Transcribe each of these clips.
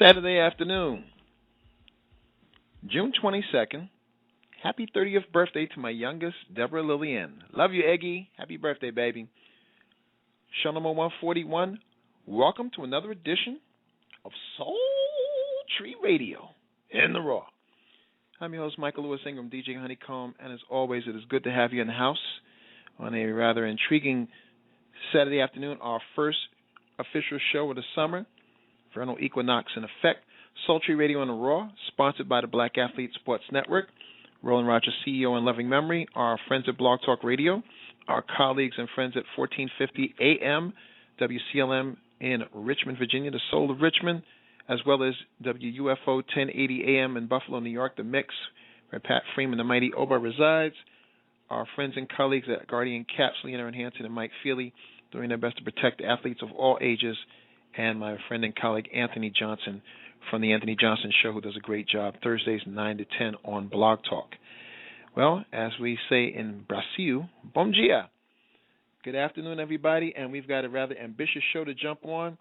Saturday afternoon, June 22nd. Happy 30th birthday to my youngest, Deborah Lillian. Love you, Eggy. Happy birthday, baby. Show number 141. Welcome to another edition of Sultry Radio in the Raw. I'm your host, Michael Lewis Ingram, DJ Honeycomb, and as always, it is good to have you in the house on a rather intriguing Saturday afternoon, our first official show of the summer. Vernal equinox in effect. Sultry Radio on the Raw, sponsored by the Black Athlete Sports Network. Roland Rogers, CEO in loving memory. Our friends at Blog Talk Radio. Our colleagues and friends at 1450 AM, WCLM in Richmond, Virginia, the soul of Richmond, as well as WUFO 1080 AM in Buffalo, New York, the mix, where Pat Freeman, the mighty Oba, resides. Our friends and colleagues at Guardian Caps, Leonard Hansen and Mike Feely, doing their best to protect athletes of all ages. And my friend and colleague Anthony Johnson from the Anthony Johnson Show, who does a great job Thursdays 9 to 10 on Blog Talk. Well, as we say in Brazil, bom dia. Good afternoon, everybody, and we've got a rather ambitious show to jump on.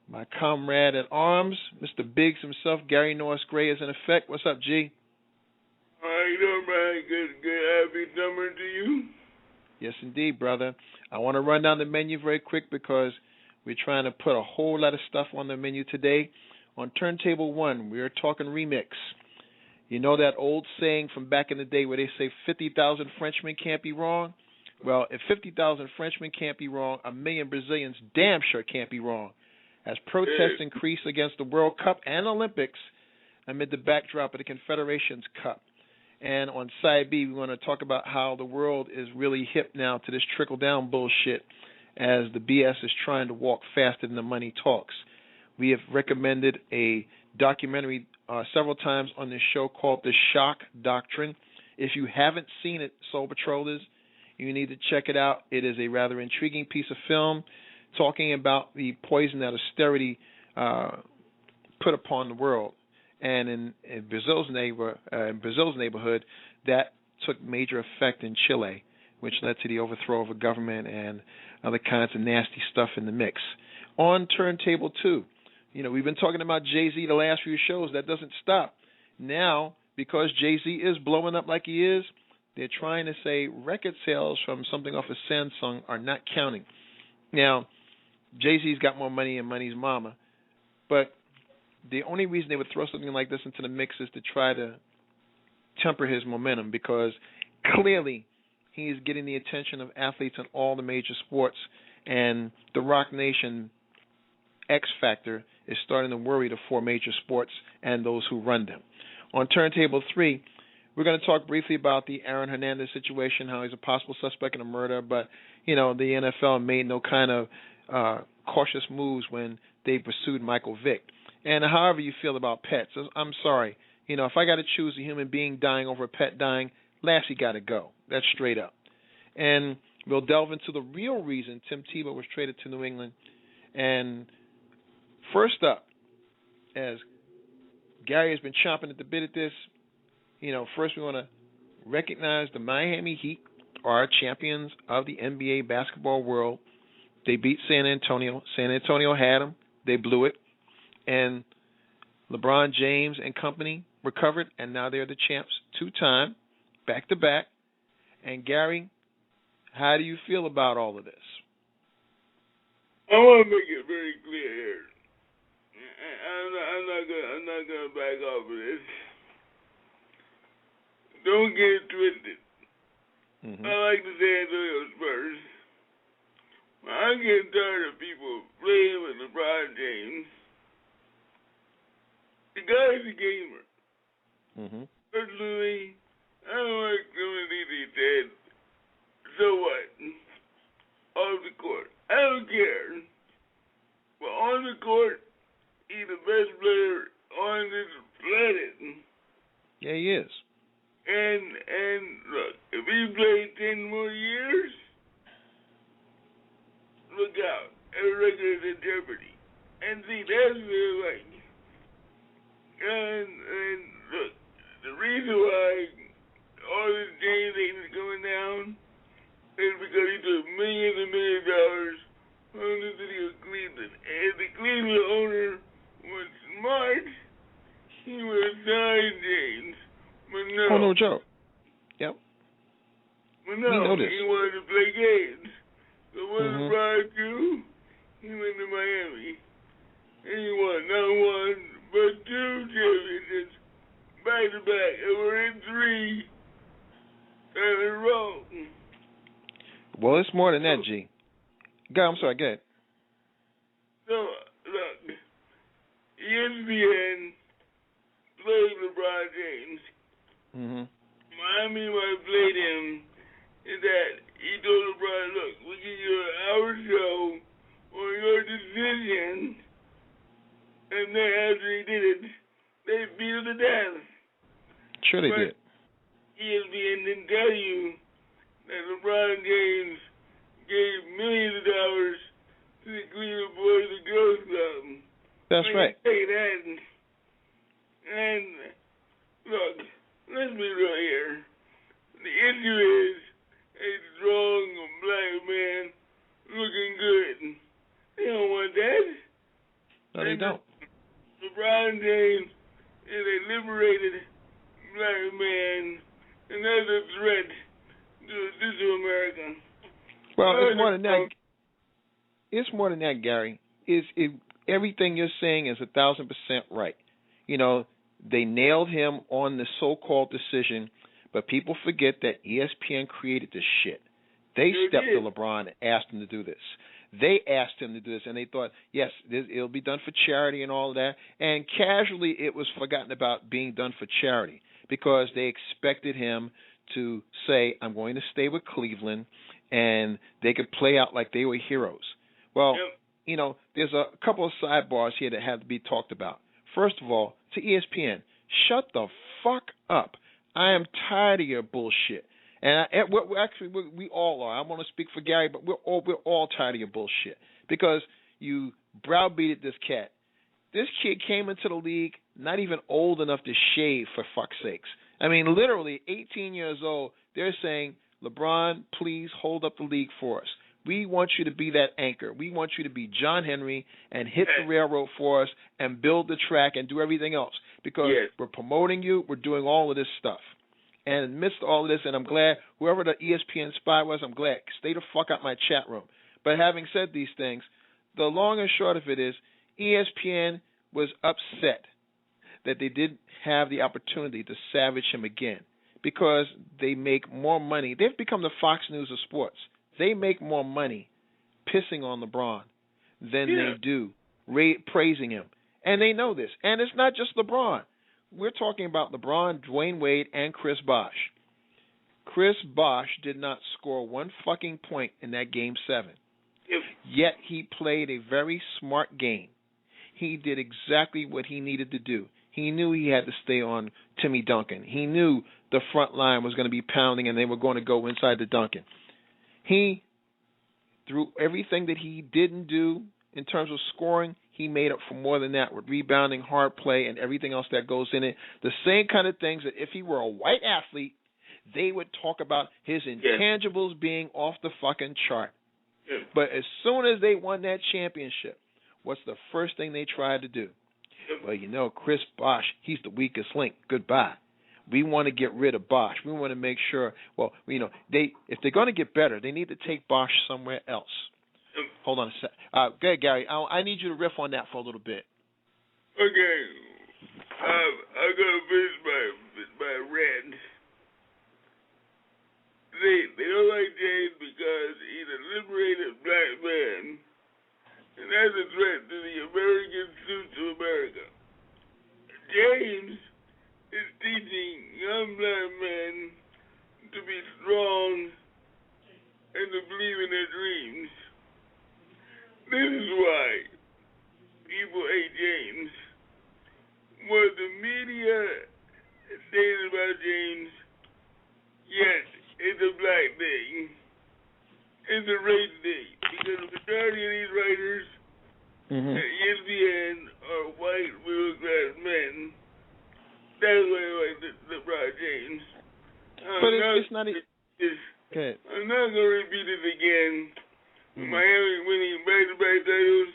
My comrade at arms, Mr. Biggz himself, Gary Norris Gray, is in effect. What's up, G? How you doing, Brian? Good. Happy summer to you. Yes, indeed, brother. I want to run down the menu very quick because we're trying to put a whole lot of stuff on the menu today. On Turntable One, we are talking remix. You know that old saying from back in the day where they say 50,000 Frenchmen can't be wrong? Well, if 50,000 Frenchmen can't be wrong, a million Brazilians damn sure can't be wrong. As protests increase against the World Cup and Olympics amid the backdrop of the Confederations Cup. And on side B, we want to talk about how the world is really hip now to this trickle-down bullshit as the BS is trying to walk faster than the money talks. We have recommended a documentary several times on this show called The Shock Doctrine. If you haven't seen it, Soul Patrollers, you need to check it out. It is a rather intriguing piece of film talking about the poison that austerity put upon the world. And in Brazil's neighborhood, that took major effect in Chile, which led to the overthrow of a government and other kinds of nasty stuff in the mix. On Turntable Two, we've been talking about Jay-Z the last few shows. That doesn't stop. Now, because Jay-Z is blowing up like he is, they're trying to say record sales from something off of Samsung are not counting. Now, Jay-Z's got more money than money's mama, but the only reason they would throw something like this into the mix is to try to temper his momentum, because clearly he is getting the attention of athletes in all the major sports, and the Rock Nation X Factor is starting to worry the four major sports and those who run them. On Turntable 3, we're going to talk briefly about the Aaron Hernandez situation, how he's a possible suspect in a murder, but, the NFL made no kind of cautious moves when they pursued Michael Vick. And however you feel about pets, I'm sorry. If I got to choose a human being dying over a pet dying, Lassie got to go. That's straight up. And we'll delve into the real reason Tim Tebow was traded to New England. And first up, as Gary has been chomping at the bit at this, first we want to recognize the Miami Heat are champions of the NBA basketball world. They beat San Antonio. San Antonio had them. They blew it. And LeBron James and company recovered, and now they're the champs two-time, back-to-back. And Gary, how do you feel about all of this? I want to make it very clear here. I'm not gonna back off of this. Don't get it twisted. Mm-hmm. I like the San Antonio Spurs. I'm getting tired of people playing with LeBron James. The guy's a gamer. Mm-hmm. Personally, I don't like some of these he said. So what? Off the court. I don't care. But on the court, he's the best player on this planet. Yeah, he is. And look, if he plays 10 more years, look out. Every record is in jeopardy. And see, that's what it's like. And look, the reason why all this James thing is going down is because he took millions and millions of dollars from the city of Cleveland. And the Cleveland owner was smart no joke. Yep. But no, we know this. he wanted to play games. So what did LeBron do? He went to Miami. And he won not one, but 2 championships back to back. And we're in 3 in a row. Well, it's more than that, G. I'm sorry, go ahead. So, look, ESPN played LeBron James. Miami might have played him is that he told LeBron, look, we give you an hour show on your decision. And then after he did it, they beat him to death. Sure they did. ESPN didn't tell you that LeBron James gave millions of dollars to the Cleveland Boys and Girls Club. That's right. Say that. And look, let's be real here. The issue is a strong black man looking good. They don't want that. No, they don't. LeBron James is a liberated black man, and that's a threat to America. Well, it's more than that. It's more than that, Gary. Everything you're saying is 1,000% right. You know, they nailed him on the so-called decision, but people forget that ESPN created this shit. They stepped to LeBron and asked him to do this. They asked him to do this, and they thought, yes, it'll be done for charity and all of that. And casually, it was forgotten about being done for charity because they expected him to say, I'm going to stay with Cleveland, and they could play out like they were heroes. Well, you know, there's a couple of sidebars here that have to be talked about. First of all, to ESPN, shut the fuck up. I am tired of your bullshit. And we all are. I want to speak for Gary, but we're all tired of your bullshit because you browbeated this cat. This kid came into the league not even old enough to shave, for fuck's sakes. I mean, literally 18 years old. They're saying, LeBron, please hold up the league for us. We want you to be that anchor. We want you to be John Henry and hit the railroad for us and build the track and do everything else because we're promoting you. We're doing all of this stuff. And in the midst of all of this, and I'm glad whoever the ESPN spy was, I'm glad. Stay the fuck out my chat room. But having said these things, the long and short of it is ESPN was upset that they didn't have the opportunity to savage him again because they make more money. They've become the Fox News of sports. They make more money pissing on LeBron than they do praising him. And they know this. And it's not just LeBron. We're talking about LeBron, Dwayne Wade, and Chris Bosh. Chris Bosh did not score one fucking point in that Game 7. Yet he played a very smart game. He did exactly what he needed to do. He knew he had to stay on Timmy Duncan. He knew the front line was going to be pounding and they were going to go inside the Duncan. He, through everything that he didn't do in terms of scoring, he made up for more than that with rebounding, hard play, and everything else that goes in it. The same kind of things that if he were a white athlete, they would talk about his intangibles being off the fucking chart. But as soon as they won that championship, what's the first thing they tried to do? Well, you know, Chris Bosh, he's the weakest link. Goodbye. We want to get rid of Bosh. We want to make sure, well, you know, if they're going to get better, they need to take Bosh somewhere else. Hold on a sec. Go ahead, Gary. I need you to riff on that for a little bit. Okay. I'm going to finish my rant. They don't like James because he's a liberated black man. And that's a threat to the American suit to America. James is teaching young black men to be strong and to believe in their dreams. This is why people hate James. What the media says about James, yes, it's a black thing. It's a race thing. Because the majority of these writers at ESPN are white middle-class men. That's why I like LeBron James. But it's not... Okay. I'm not going to repeat it again. Miami winning back-to-back titles.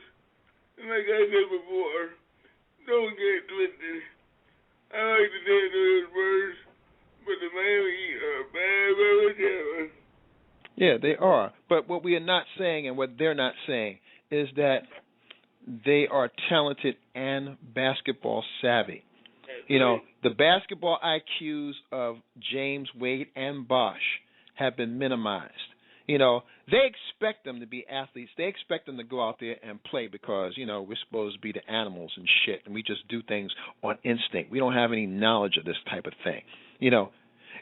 And like I said before, don't get twisted. I like to say those words, But the Miami Heat are bad. Yeah, they are. But what we are not saying and what they're not saying is that they are talented and basketball savvy. You know, the basketball IQs of James, Wade, and Bosh have been minimized. You know, they expect them to be athletes. They expect them to go out there and play because, you know, we're supposed to be the animals and shit, and we just do things on instinct. We don't have any knowledge of this type of thing, you know.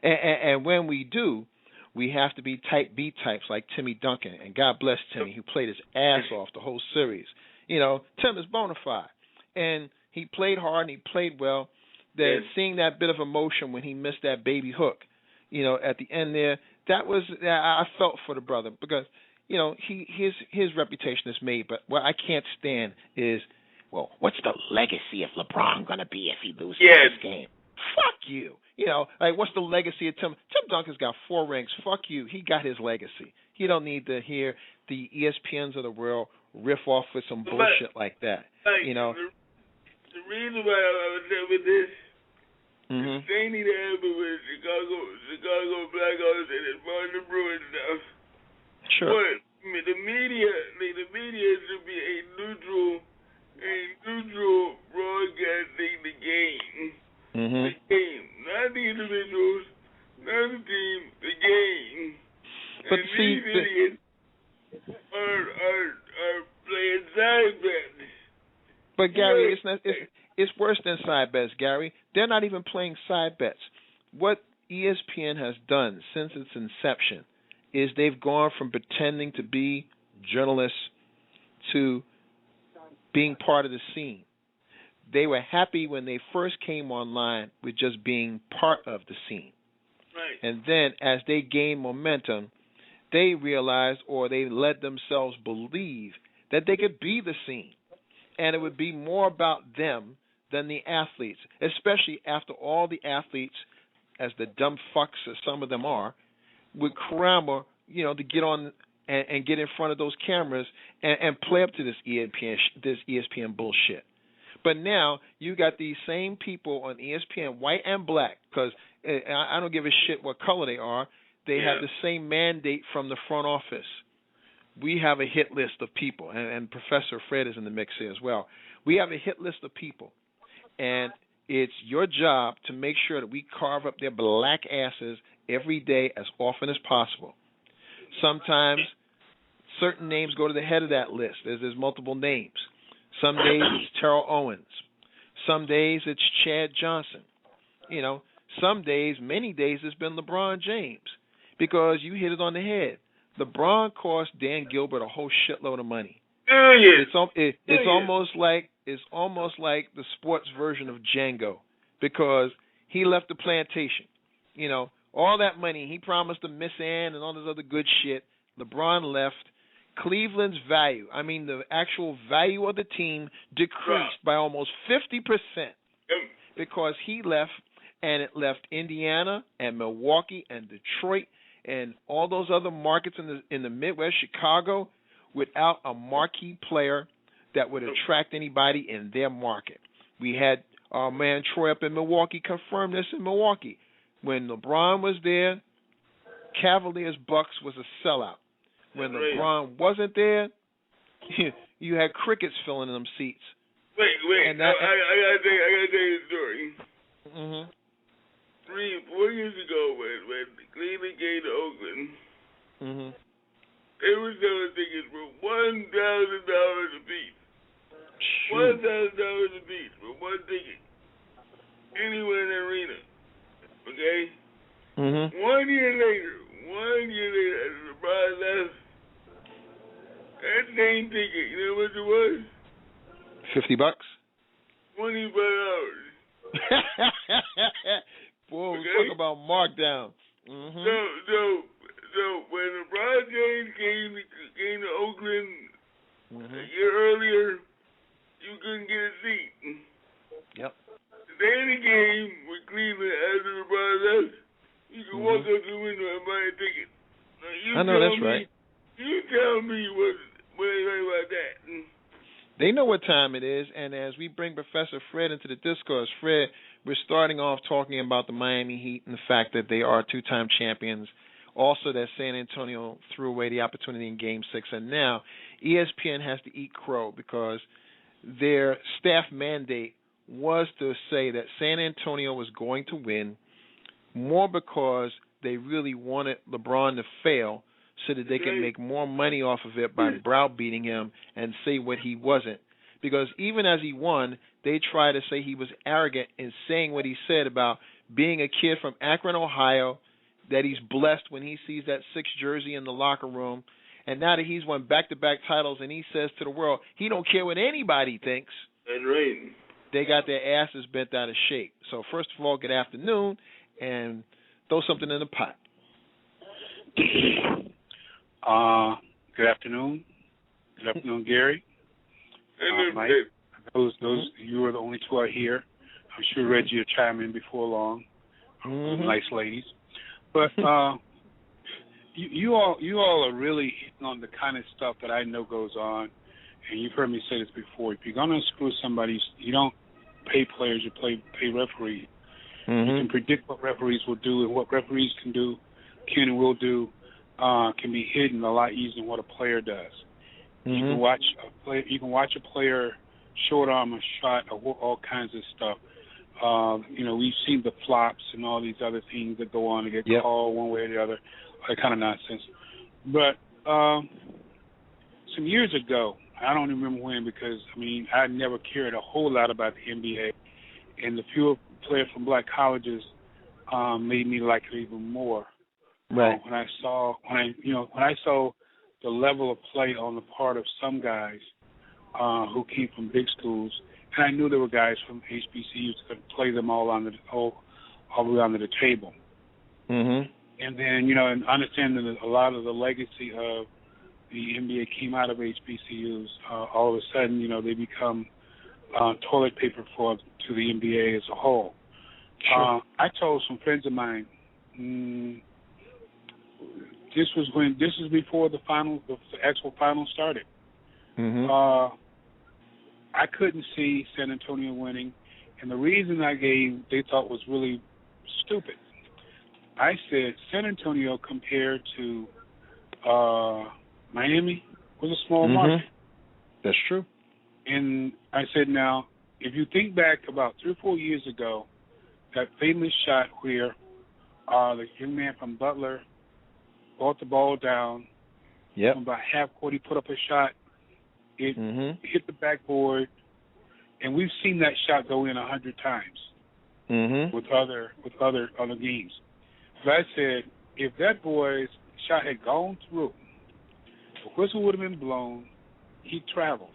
And when we do, we have to be type B types like Timmy Duncan, and God bless Timmy, who played his ass off the whole series. You know, Tim is bona fide, and he played hard and he played well. That seeing that bit of emotion when he missed that baby hook, you know, at the end there, I felt for the brother because, you know, his reputation is made. But what I can't stand is, well, what's the legacy of LeBron gonna be if he loses this game? Fuck you. You know, like what's the legacy of Tim? Tim Duncan's got 4 rings. Fuck you. He got his legacy. He don't need to hear the ESPNs of the world riff off with some bullshit like that. You know. The reason why I was there with this, they need to have it with Chicago Blackhawks and it's Martin Bruins stuff. Sure. But the media should be a neutral broadcasting the game. The game, not the individuals, not the team, the game. But and see, these idiots are playing side bets. But Gary, it's worse than side bets, Gary. They're not even playing side bets. What ESPN has done since its inception is they've gone from pretending to be journalists to being part of the scene. They were happy when they first came online with just being part of the scene. Right. And then as they gained momentum, they realized or they let themselves believe that they could be the scene. And it would be more about them than the athletes, especially after all the athletes, as the dumb fucks as some of them are, would clamor, you know, to get on and get in front of those cameras and play up to this ESPN bullshit. But now you got these same people on ESPN, white and black, because I don't give a shit what color they are. They have the same mandate from the front office. We have a hit list of people, and Professor Fred is in the mix here as well. We have a hit list of people, and it's your job to make sure that we carve up their black asses every day as often as possible. Sometimes certain names go to the head of that list. There's multiple names. Some days it's Terrell Owens. Some days it's Chad Johnson. You know, some days, many days, it's been LeBron James because you hit it on the head. LeBron cost Dan Gilbert a whole shitload of money. It's almost like the sports version of Django because he left the plantation. You know, all that money he promised to Miss Ann and all this other good shit. LeBron left. Cleveland's value, I mean the actual value of the team decreased by almost 50% because he left, and it left Indiana and Milwaukee and Detroit and all those other markets in the Midwest, Chicago, without a marquee player that would attract anybody in their market. We had our man Troy up in Milwaukee confirm this in Milwaukee. When LeBron was there, Cavaliers Bucks was a sellout. When LeBron wasn't there, you had crickets filling in them seats. Wait. I gotta tell you a story. 3-4 years ago, when Cleveland came to Oakland, they were selling tickets for $1,000 a piece. $1,000 a piece for one ticket. Anywhere in the arena. Okay? 1 year later, as LeBron left, that same ticket, you know what it was? $50. $25. Boy, we talk about markdown. So when LeBron James came to Oakland a year earlier, you couldn't get a seat. Yep. The day of the game with Cleveland after LeBron left, you could walk up to the window and buy a ticket. Now, I know that's right. You tell me what do you think about that? They know what time it is, and as we bring Professor Fred into the discourse, Fred, we're starting off talking about the Miami Heat and the fact that they are two-time champions. Also, that San Antonio threw away the opportunity in Game 6, and now ESPN has to eat crow because their staff mandate was to say that San Antonio was going to win more because they really wanted LeBron to fail so that they could make more money off of it by browbeating him and say what he wasn't. Because even as he won, they tried to say he was arrogant in saying what he said about being a kid from Akron, Ohio, that he's blessed when he sees that 6 jersey in the locker room. And now that he's won back-to-back titles and he says to the world, he don't care what anybody thinks. That's right. They got their asses bent out of shape. So first of all, good afternoon, and throw something in the pot. Good afternoon. Good afternoon, Gary. Mike. Those you are the only two out here. I'm sure Reggie will chime in before long. Nice ladies. But you all are really hitting on the kind of stuff that I know goes on, and you've heard me say this before. If you're gonna screw somebody, you don't pay players, you pay referees. You can predict what referees will do, and what referees can and will do can be hidden a lot easier than what a player does. You can watch a player short arm a shot or all kinds of stuff. We've seen the flops and all these other things that go on to get called one way or the other, that kind of nonsense. But some years ago, I don't remember when, because I never cared a whole lot about the NBA, and the fewer players from black colleges made me like it even more. Right. When I saw the level of play on the part of some guys who came from big schools, and I knew there were guys from HBCUs that could play them all the way under the table. And then, and understanding that a lot of the legacy of the NBA came out of HBCUs, all of a sudden, they become toilet paper to the NBA as a whole. Sure. I told some friends of mine, this was before the actual final started. I couldn't see San Antonio winning, and the reason they thought was really stupid. I said San Antonio compared to Miami was a small market. That's true. And I said, now, if you think back about 3 or 4 years ago, that famous shot where the young man from Butler brought the ball down. From about half court, he put up a shot. It hit the backboard, and we've seen that shot go in 100 times with other games. But I said, if that boy's shot had gone through, the whistle would have been blown. He traveled.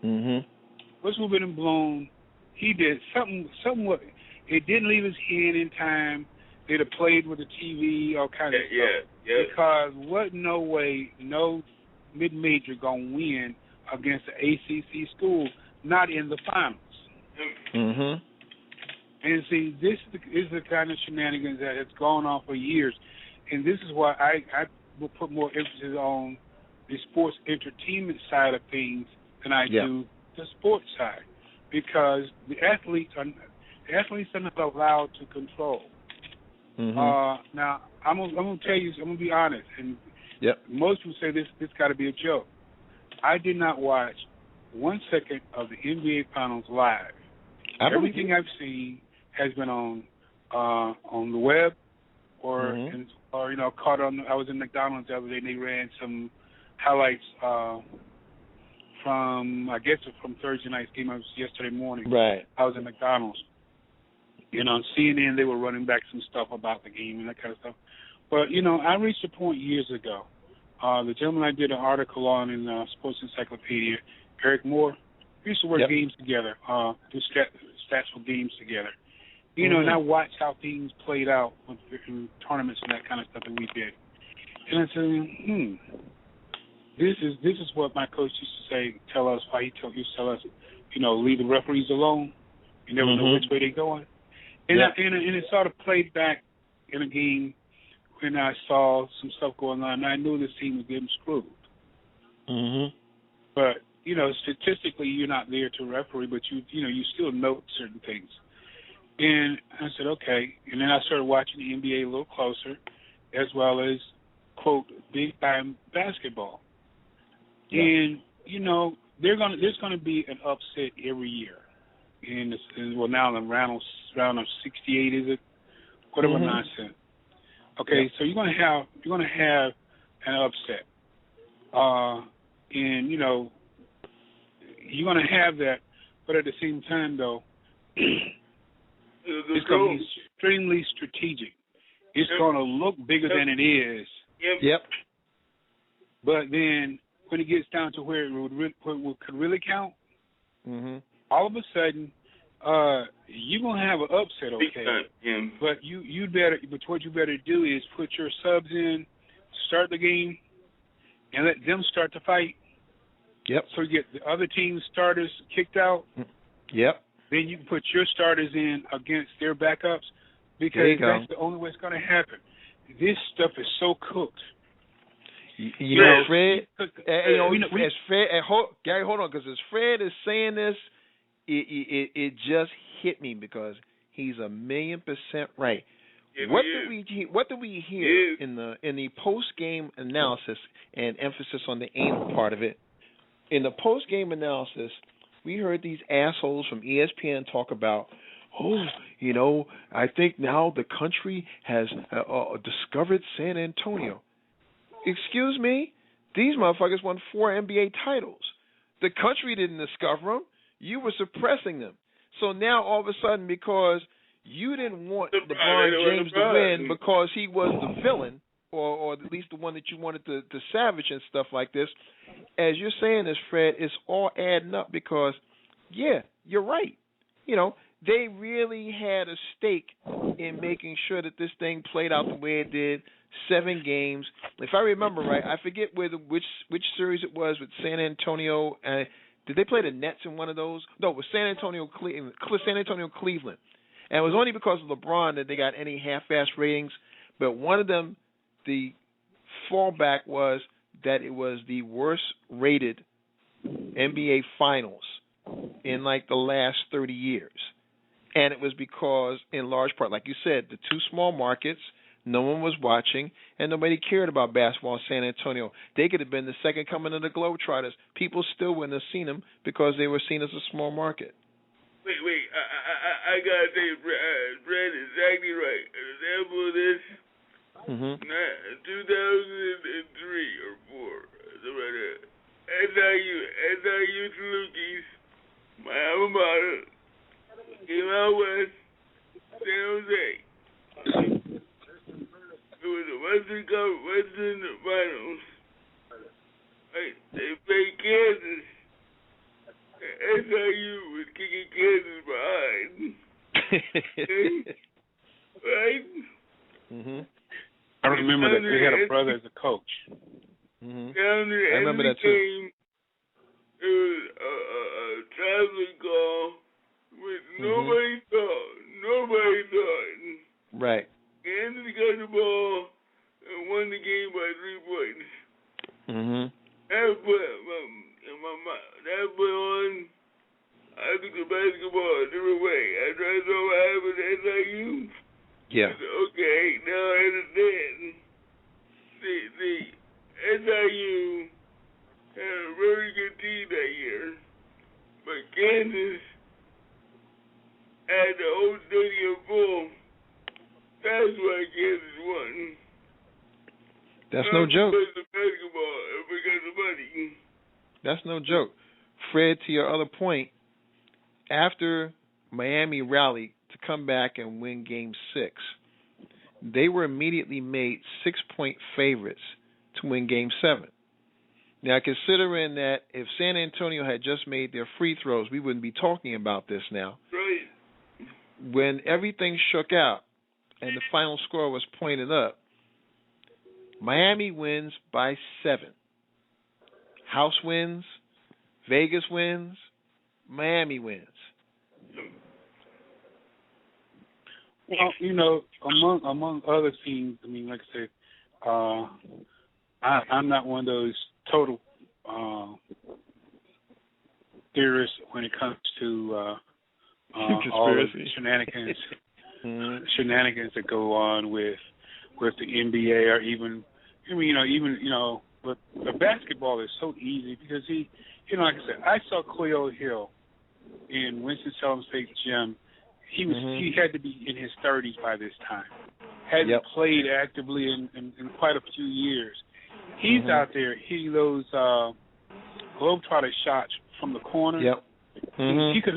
Whistle would have been blown. He did something. It didn't leave his hand in time. They'd have played with the TV, all kinds of stuff. Because no way, no mid-major going to win against the ACC school, not in the finals. And see, this is the kind of shenanigans that has gone on for years. And this is why I will put more emphasis on the sports entertainment side of things than I do the sports side. Because the athletes are not allowed to control. Now, I'm gonna tell you, I'm gonna be honest, and most people say this got to be a joke. I did not watch 1 second of the NBA Finals live. Everything I've seen has been on the web or caught on. I was in McDonald's the other day and they ran some highlights from Thursday night's game. I was yesterday morning. Right. I was in McDonald's. And on CNN, they were running back some stuff about the game and that kind of stuff. But, I reached a point years ago. The gentleman I did an article on in Sports Encyclopedia, Eric Moore, we used to work games together, do stats for games together. And I watched how things played out in tournaments and that kind of stuff that we did. And I said, this is what my coach used to tell us, why he used to tell us, leave the referees alone. You never know which way they're going. And, and it sort of played back in a game when I saw some stuff going on, and I knew this team was getting screwed. But statistically you're not there to referee, but you still note certain things. And I said, okay. And then I started watching the NBA a little closer, as well as, quote, big-time basketball. Yeah. And, there's going to be an upset every year. Now in round of 68, is it? Whatever nonsense. Okay, so you're going to have an upset. And, you're going to have that, but at the same time, though, it's going to be extremely strategic. It's going to look bigger than it is. Yep. But then when it gets down to where it could really count, all of a sudden, you're going to have an upset, okay? But but what you better do is put your subs in, start the game, and let them start the fight. Yep. So you get the other team's starters kicked out. Yep. Then you can put your starters in against their backups, because that's the only way it's going to happen. This stuff is so cooked. Fred. Gary, hold on, because as Fred is saying this, it just hit me because he's 1,000,000% right. What did we hear in the post game analysis, and emphasis on the anal part of it? In the post game analysis, we heard these assholes from ESPN talk about, I think now the country has discovered San Antonio. Excuse me? These motherfuckers won 4 NBA titles. The country didn't discover them. You were suppressing them. So now all of a sudden, because you didn't want LeBron James to win because he was the villain, or at least the one that you wanted to savage and stuff like this, as you're saying this, Fred, it's all adding up because, yeah, you're right. They really had a stake in making sure that this thing played out the way it did. 7 games. If I remember right, I forget which series it was with San Antonio. Did they play the Nets in one of those? No, it was San Antonio, Cleveland. And it was only because of LeBron that they got any half-ass ratings. But one of them, the fallback was that it was the worst-rated NBA Finals in like the last 30 years. And it was because, in large part, like you said, the 2 small markets, no one was watching, and nobody cared about basketball in San Antonio. They could have been the second coming of the Globetrotters. People still wouldn't have seen them because they were seen as a small market. Wait, I gotta say, Brad is exactly right. An example of this, 2003 or 4, something like that. SIU Salukis, my alma mater, came out west, San Jose. It was the Western Finals. Right? They played Kansas. SIU was kicking Kansas behind. Right? I remember that they had a brother as a coach. Down there, I remember that too. It was a traveling call which nobody thought. Right. Kansas got the ball and won the game by 3 points. That put on, I took the basketball a different way. After I saw what happened at SIU, yeah. I said, okay, now I understand. The SIU had a very good team that year, but Kansas had the whole stadium full. That's why Kansas won. That's no joke. Because of basketball and because of money. That's no joke. Fred, to your other point, after Miami rallied to come back and win Game 6, they were immediately made 6-point favorites to win Game 7. Now, considering that if San Antonio had just made their free throws, we wouldn't be talking about this now. Right. When everything shook out and the final score was pointed up, Miami wins by 7. House wins, Vegas wins, Miami wins. Well, among other teams, I mean, like I said, I'm not one of those total theorist when it comes to all the shenanigans, shenanigans that go on with the NBA, or even but the basketball is so easy because like I said, I saw Cleo Hill in Winston-Salem State Gym. He had to be in his 30s by this time. Hadn't played actively in quite a few years. He's out there hitting those globetrotter shots from the corner. He could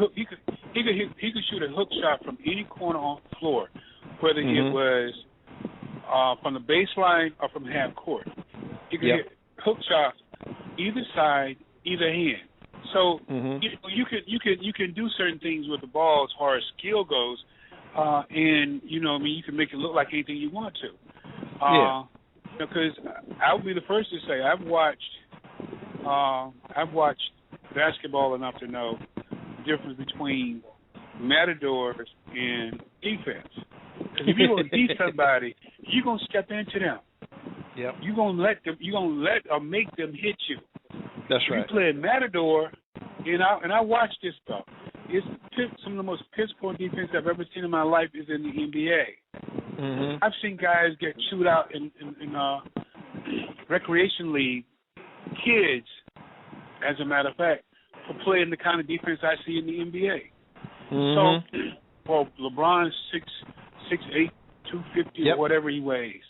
shoot a hook shot from any corner on the floor, whether it was from the baseline or from half court. He could hit hook shots either side, either hand. So you can do certain things with the ball as far as skill goes, and you can make it look like anything you want to. Because I'll be the first to say I've watched basketball enough to know the difference between matadors and defense. Because if you're going to beat somebody, you're going to step into them. You're going to let or make them hit you. That's right. You play matador, and I watch this stuff. It's some of the most piss-poor defense I've ever seen in my life is in the NBA. I've seen guys get chewed out in recreation league, kids, as a matter of fact, for playing the kind of defense I see in the NBA. So, LeBron's 6'8", 250 or whatever he weighs.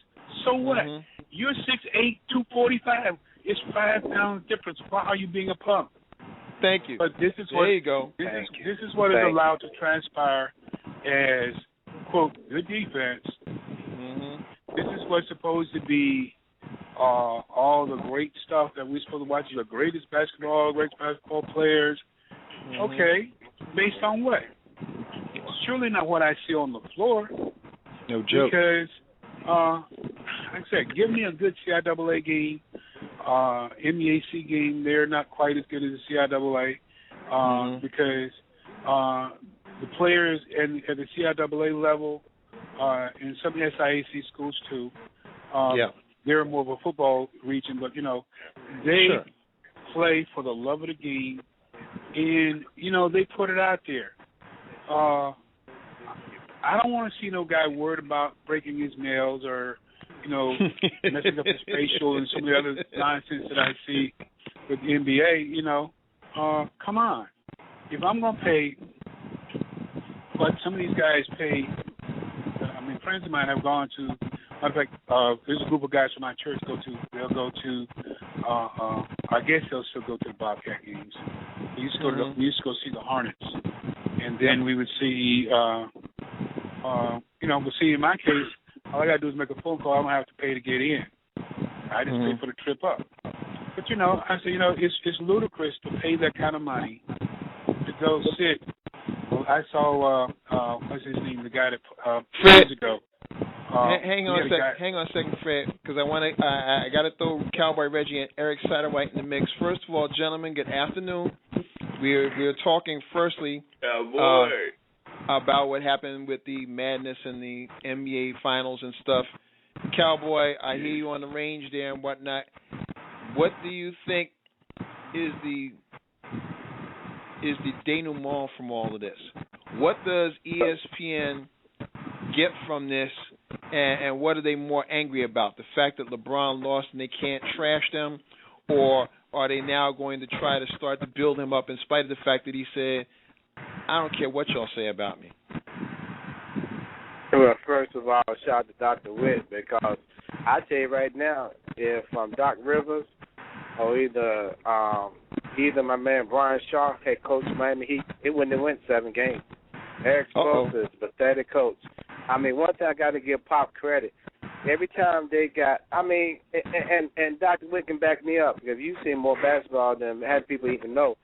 So what? You're 6'8", 245. It's 5 pounds difference. Why are you being a punk? Thank you. But this is what there you go. This is what is allowed to transpire as, quote, good defense. This is what's supposed to be all the great stuff that we're supposed to watch. The greatest basketball players. Okay, based on what? It's surely not what I see on the floor. No joke. Because, like I said, give me a good CIAA game. MEAC game, they're not quite as good as the CIAA because the players at the CIAA level and some SIAC schools too, they're more of a football region, but they play for the love of the game, and they put it out there. I don't want to see no guy worried about breaking his nails or messing up his facial and some of the other nonsense that I see with the NBA, come on. If I'm going to pay what some of these guys pay, friends of mine have gone to, matter of fact, there's a group of guys from my church they'll go to, I guess they'll still go to the Bobcat games. We used to go see the Hornets. And then we would see, we'll see in my case, all I got to do is make a phone call. I don't have to pay to get in. I just pay for the trip up. But, I say, it's ludicrous to pay that kind of money to go sit. I saw, what's his name, the guy that, years ago. Hang on a second, Fred, because I got to throw Cowboy, Reggie, and Eric Satterwhite in the mix. First of all, gentlemen, good afternoon. We're talking firstly about what happened with the madness in the NBA finals and stuff. Cowboy, I hear you on the range there and whatnot. What do you think is the denouement from all of this? What does ESPN get from this, and what are they more angry about? The fact that LeBron lost and they can't trash them, or are they now going to try to start to build him up in spite of the fact that he said, I don't care what y'all say about me? Well, first of all, shout out to Dr. Whit, because I tell you right now, if Doc Rivers or either my man Brian Shaw had coached Miami Heat, it wouldn't have went 7 games. Eric Spoelstra is a pathetic coach. One thing I got to give Pop credit. Every time they got, and Dr. Whit can back me up, because you've seen more basketball than half people even know.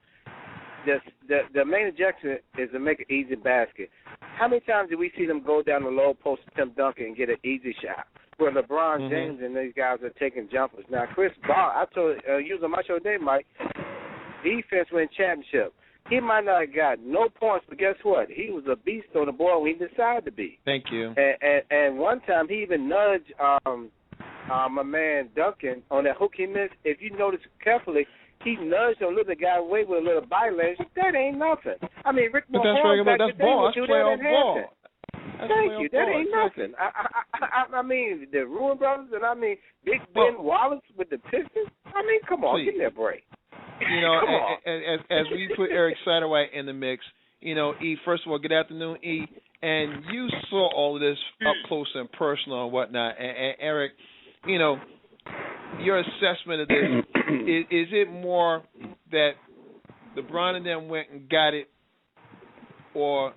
The main objection is to make an easy basket. How many times do we see them go down the low post attempt dunker and get an easy shot? Where LeBron James and these guys are taking jumpers. Now, Chris Paul, I told you was on my show today, Mike, defense win championship. He might not have got no points, but guess what? He was a beast on the ball when he decided to be. Thank you. And one time he even nudged my man Duncan on that hook he missed. If you notice carefully, he nudged a little guy away with a little body language. That ain't nothing. I mean, Rick Mahorn back that's today would do that playoff in ball. Thank you. That ain't nothing. I mean, the Ruin Brothers, and I mean, Big Ben Wallace with the Pistons. I mean, come on, give me a break. You know, as we put Eric Satterwhite in the mix, you know, E, first of all, good afternoon, E. And you saw all of this up close and personal and whatnot. And Eric, you know, your assessment of this, is it more that LeBron and them went and got it, or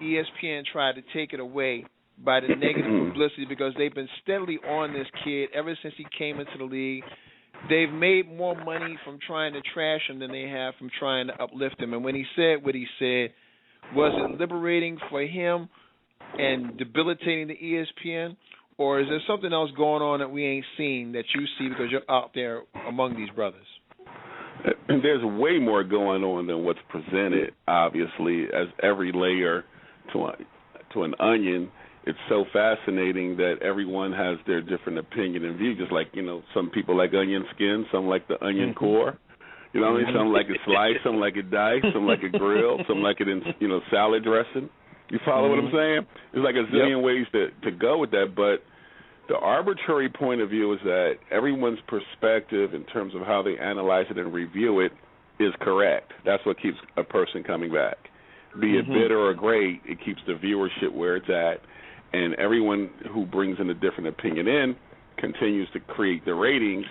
ESPN tried to take it away by the negative publicity, because they've been steadily on this kid ever since he came into the league? They've made more money from trying to trash him than they have from trying to uplift him. And when he said what he said, was it liberating for him and debilitating to ESPN? Or is there something else going on that we ain't seen that you see because you're out there among these brothers? There's way more going on than what's presented, obviously, as every layer to an onion. It's so fascinating that everyone has their different opinion and view, just like, you know, some people like onion skin, some like the onion core. You know what I mean? Some like it sliced, some like it diced, some like it grilled, some like it in, you know, salad dressing. You follow what I'm saying? There's like a zillion ways to go with that, but the arbitrary point of view is that everyone's perspective in terms of how they analyze it and review it is correct. That's what keeps a person coming back. Be it bitter or great, it keeps the viewership where it's at. And everyone who brings in a different opinion in continues to create the ratings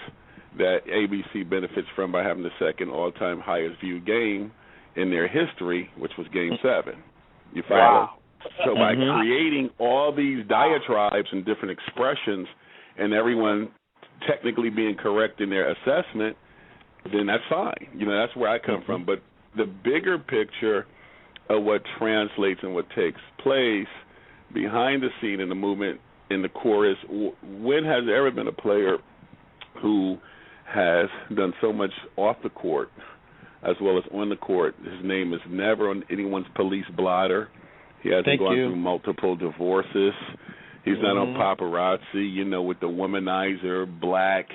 that ABC benefits from by having the second all-time highest viewed game in their history, which was Game 7. You follow? Wow. So by creating all these diatribes and different expressions and everyone technically being correct in their assessment, then that's fine. You know, that's where I come from. But the bigger picture of what translates and what takes place behind the scene in the movement in the core is, when has there ever been a player who has done so much off the court as well as on the court? His name is never on anyone's police blotter. He hasn't gone through multiple divorces. He's not on paparazzi, you know, with the womanizer, black,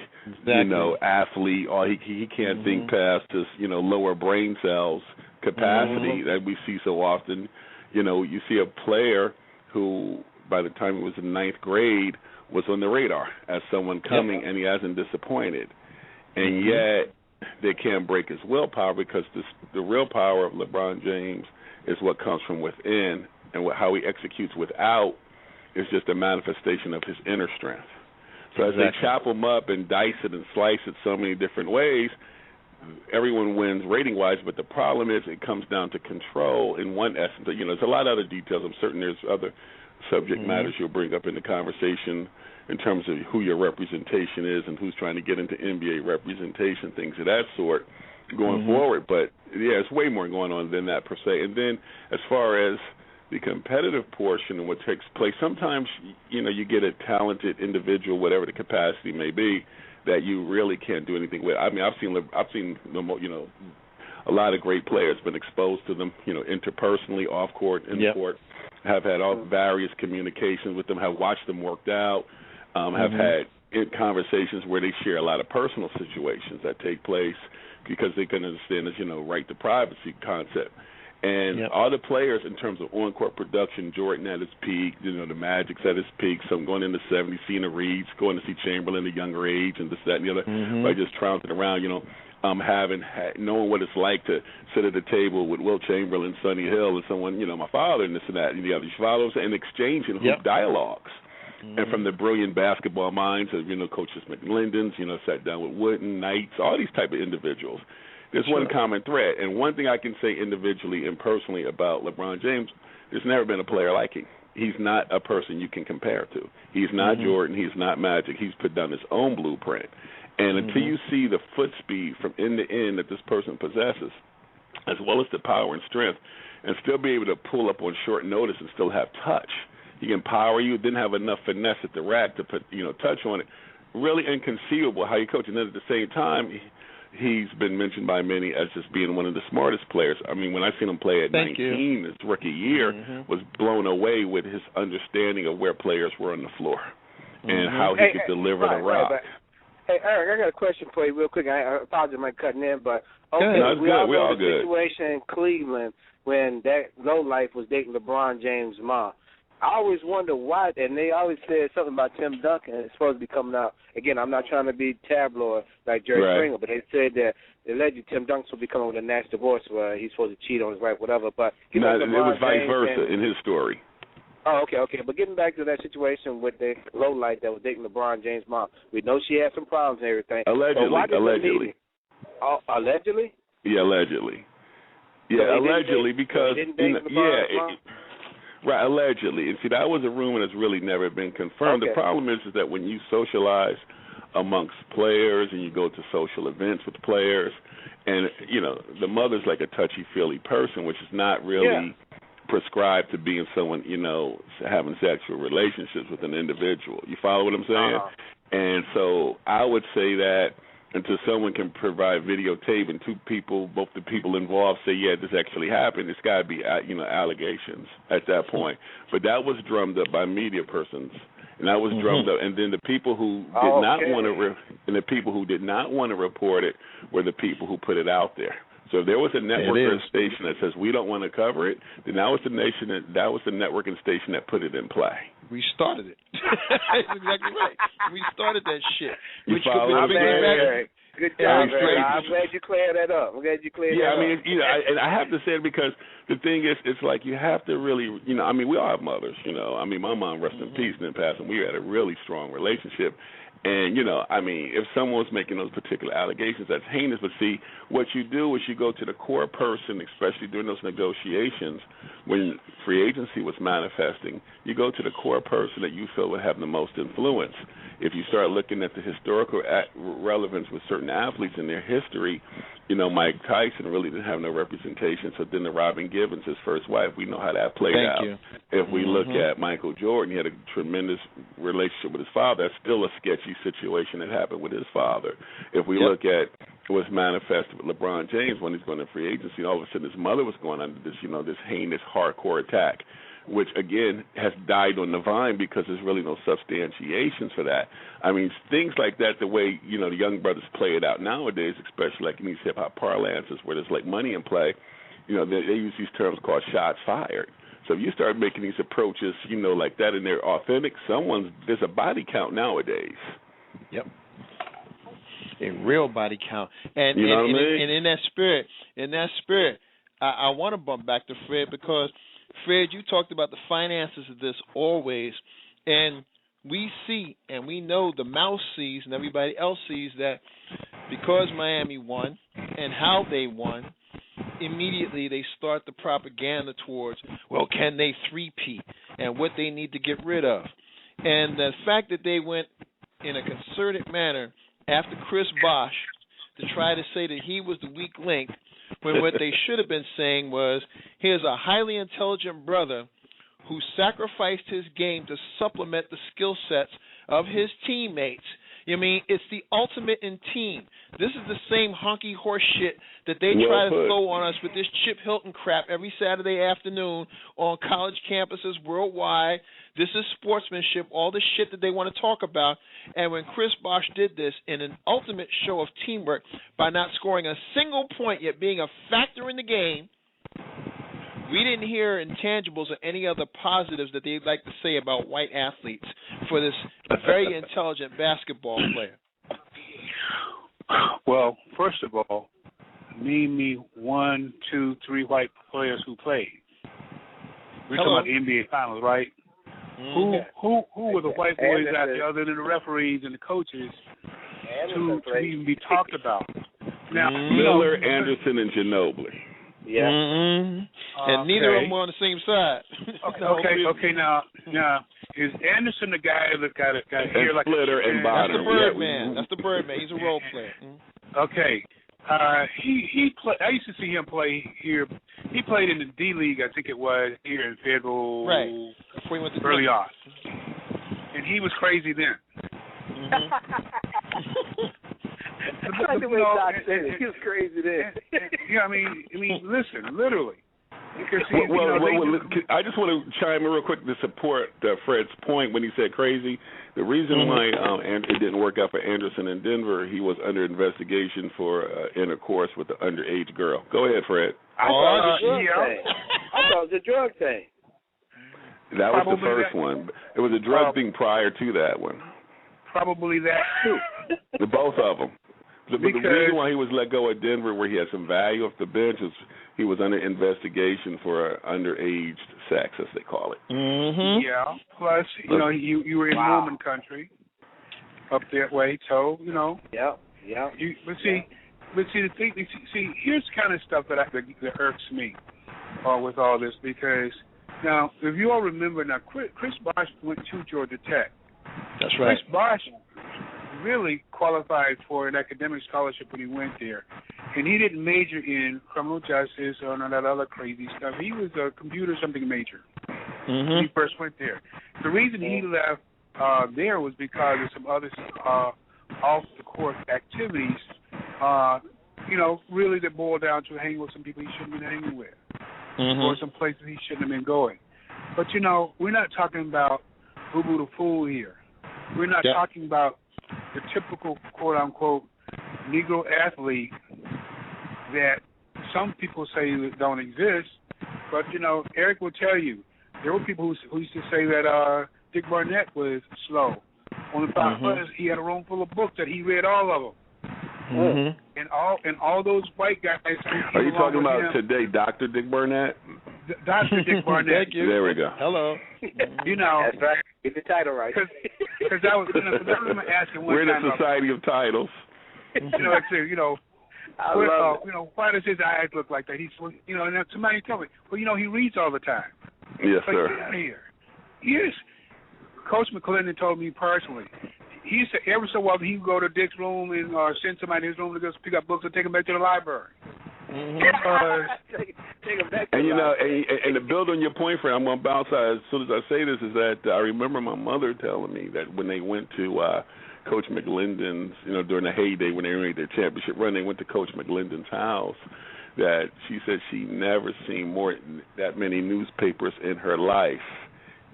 you know, athlete. Or he can't think past his, you know, lower brain cells capacity that we see so often. You know, you see a player who, by the time he was in ninth grade, was on the radar as someone coming, and he hasn't disappointed. And yet they can't break his willpower, because the real power of LeBron James is what comes from within, and how he executes without is just a manifestation of his inner strength. So as they chop him up and dice it and slice it so many different ways, everyone wins rating-wise, but the problem is it comes down to control in one essence. You know, there's a lot of other details. I'm certain there's other subject matters you'll bring up in the conversation in terms of who your representation is and who's trying to get into NBA representation, things of that sort going forward. But, yeah, it's way more going on than that per se. And then as far as the competitive portion and what takes place, sometimes, you know, you get a talented individual, whatever the capacity may be, that you really can't do anything with. I mean, I've seen you know, a lot of great players, been exposed to them, you know, interpersonally, off court, in the court. Have had all various communications with them. Have watched them worked out. Have had conversations where they share a lot of personal situations that take place because they can understand this, you know, right to privacy concept. And all the players in terms of on-court production, Jordan at his peak, you know, the Magic's at his peak, some going into the 70s, seeing the Reeds, going to see Chamberlain at a younger age, and this, that, and the other, by just trouncing around, you know, knowing what it's like to sit at the table with Will Chamberlain, Sonny Hill, and someone, you know, my father, and this and that, and the other follows, and exchanging hoop dialogues. And from the brilliant basketball minds of, you know, Coaches McLendon's, you know, sat down with Wooden, Knights, all these type of individuals. There's one common thread. And one thing I can say individually and personally about LeBron James, there's never been a player like him. He's not a person you can compare to. He's not Jordan. He's not Magic. He's put down his own blueprint. And until you see the foot speed from end to end that this person possesses, as well as the power and strength, and still be able to pull up on short notice and still have touch. He can power you, didn't have enough finesse at the rack to put, you know, touch on it. Really inconceivable how you coach. And then at the same time, he's been mentioned by many as just being one of the smartest players. I mean, when I seen him play at 19, his rookie year, was blown away with his understanding of where players were on the floor and how he could deliver the rock. Hey, Eric, I got a question for you real quick. I apologize for my cutting in, but okay, no, we all We're know all the good. situation in Cleveland when that lowlife was dating LeBron James' mom. I always wonder why, and they always said something about Tim Duncan is supposed to be coming out. Again, I'm not trying to be tabloid like Jerry Springer, but they said that allegedly Tim Duncan will be coming with a nasty divorce where he's supposed to cheat on his wife, whatever. But it was vice versa in his story. Oh, okay. But getting back to that situation with the lowlight that was dating LeBron James' mom, we know she had some problems and everything. Allegedly. Oh, allegedly? Yeah, allegedly. Yeah, so allegedly because right, allegedly. And see, that was a rumor that's really never been confirmed. Okay. The problem is that when you socialize amongst players and you go to social events with players, and the mother's like a touchy-feely person, which is not really prescribed to being someone, having sexual relationships with an individual. You follow what I'm saying? And so I would say that until someone can provide videotape and both the people involved say, yeah, this actually happened, it's got to be, allegations at that point. But that was drummed up by media persons. And that was drummed up, and then the people who did not want to, the people who did not want to report it were the people who put it out there. So if there was a network or a station that says we don't want to cover it, then that was the network and station that put it in play. We started it. That's exactly right. We started that shit. You follow me? Good job, man. I'm glad you cleared that up. Yeah, I mean, and I have to say it because the thing is, it's like you have to really, I mean, we all have mothers, I mean, my mom, rest in peace, didn't pass, and we had a really strong relationship. And, I mean, if someone's making those particular allegations, that's heinous. But, see, what you do is you go to the core person, especially during those negotiations, when free agency was manifesting, you go to the core person that you feel would have the most influence. If you start looking at the historical relevance with certain athletes in their history, Mike Tyson really didn't have no representation. So then the Robin Givens, his first wife, we know how that played out. If we look at Michael Jordan, he had a tremendous relationship with his father. That's still a sketchy situation that happened with his father. If we look at what's manifested with LeBron James when he's going to free agency, all of a sudden his mother was going under this, this heinous hardcore attack, which, again, has died on the vine because there's really no substantiations for that. I mean, things like that, the way, the young brothers play it out nowadays, especially like in these hip-hop parlances where there's, like, money in play, they use these terms called shots fired. So if you start making these approaches, like that, and they're authentic, there's a body count nowadays. Yep. A real body count. And, you know what I mean? And in that spirit, I want to bump back to Fred because, Fred, you talked about the finances of this always, and we see and we know the mouse sees and everybody else sees that because Miami won and how they won, immediately they start the propaganda towards, well, can they three-peat and what they need to get rid of. And the fact that they went in a concerted manner after Chris Bosh to try to say that he was the weak link, when what they should have been saying was, here's a highly intelligent brother who sacrificed his game to supplement the skill sets of his teammates. I mean, it's the ultimate in team. This is the same honky horse shit that they try to throw on us with this Chip Hilton crap every Saturday afternoon on college campuses worldwide. This is sportsmanship, all the shit that they want to talk about. And when Chris Bosh did this in an ultimate show of teamwork by not scoring a single point yet being a factor in the game, we didn't hear intangibles or any other positives that they'd like to say about white athletes for this very intelligent basketball player. Well, first of all, name me 1, 2, 3 white players who played. We're talking about the NBA Finals, right? Who were the white boys out there other than the referees and the coaches to even be talked about? Now, Miller, Anderson, and Ginobili. Yeah. And neither of them were on the same side. Okay. Now, is Anderson the guy that got hair like Splitter and Bottom? That's the Birdman. That's the Birdman. He's a role player. Okay. He play. I used to see him play here. He played in the D League, I think it was, here in Federal. Right. Before he went to early on. And he was crazy then. I like the way Doc said it. He was crazy then. Yeah, I mean, listen, literally. Because, see, I just want to chime in real quick to support Fred's point when he said crazy. The reason why it didn't work out for Anderson in Denver, he was under investigation for intercourse with an underage girl. Go ahead, Fred. I thought it was a drug thing. That was the first one. It was a drug thing prior to that one. Probably that, too. Both of them. But the reason why he was let go at Denver, where he had some value off the bench, is he was under investigation for underage sex, as they call it. Mm-hmm. Yeah. Plus, you were in Mormon country up that way, so Yeah. But see, the thing. See, here's the kind of stuff that irks me with all this, because now, if you all remember, now Chris Bosh went to Georgia Tech. That's right. Chris Bosh really qualified for an academic scholarship when he went there. And he didn't major in criminal justice or none of that other crazy stuff. He was a computer something major when he first went there. The reason he left there was because of some other off-the-court activities, really that boiled down to hanging with some people he shouldn't have been hanging with or some places he shouldn't have been going. But, we're not talking about Boo-Boo the Fool here. We're not talking about the typical, quote-unquote, Negro athlete that some people say don't exist. But, Eric will tell you, there were people who used to say that Dick Barnett was slow. On the fact was he had a room full of books that he read all of them. And all those white guys. Are you talking about today, Dr. Dick Barnett? Dr. Dick Barnett. Thank you. There we go. Hello. That's right. Get the title right. Because that was asking one We're in time. a society of titles. Why does his eyes look like that? He's, and then somebody told me, he reads all the time. Yes, sir. Get out of here. Yes. Coach McClendon told me personally, he used to, every so often, he would go to Dick's room and send somebody in his room to go pick up books and take them back to the library. Take them back to And the library. and to build on your point, Fred, I'm going to bounce out as soon as I say this, is that I remember my mother telling me that when they went to Coach McClendon's, during the heyday when they made their championship run, they went to Coach McClendon's house, that she said she never seen that many newspapers in her life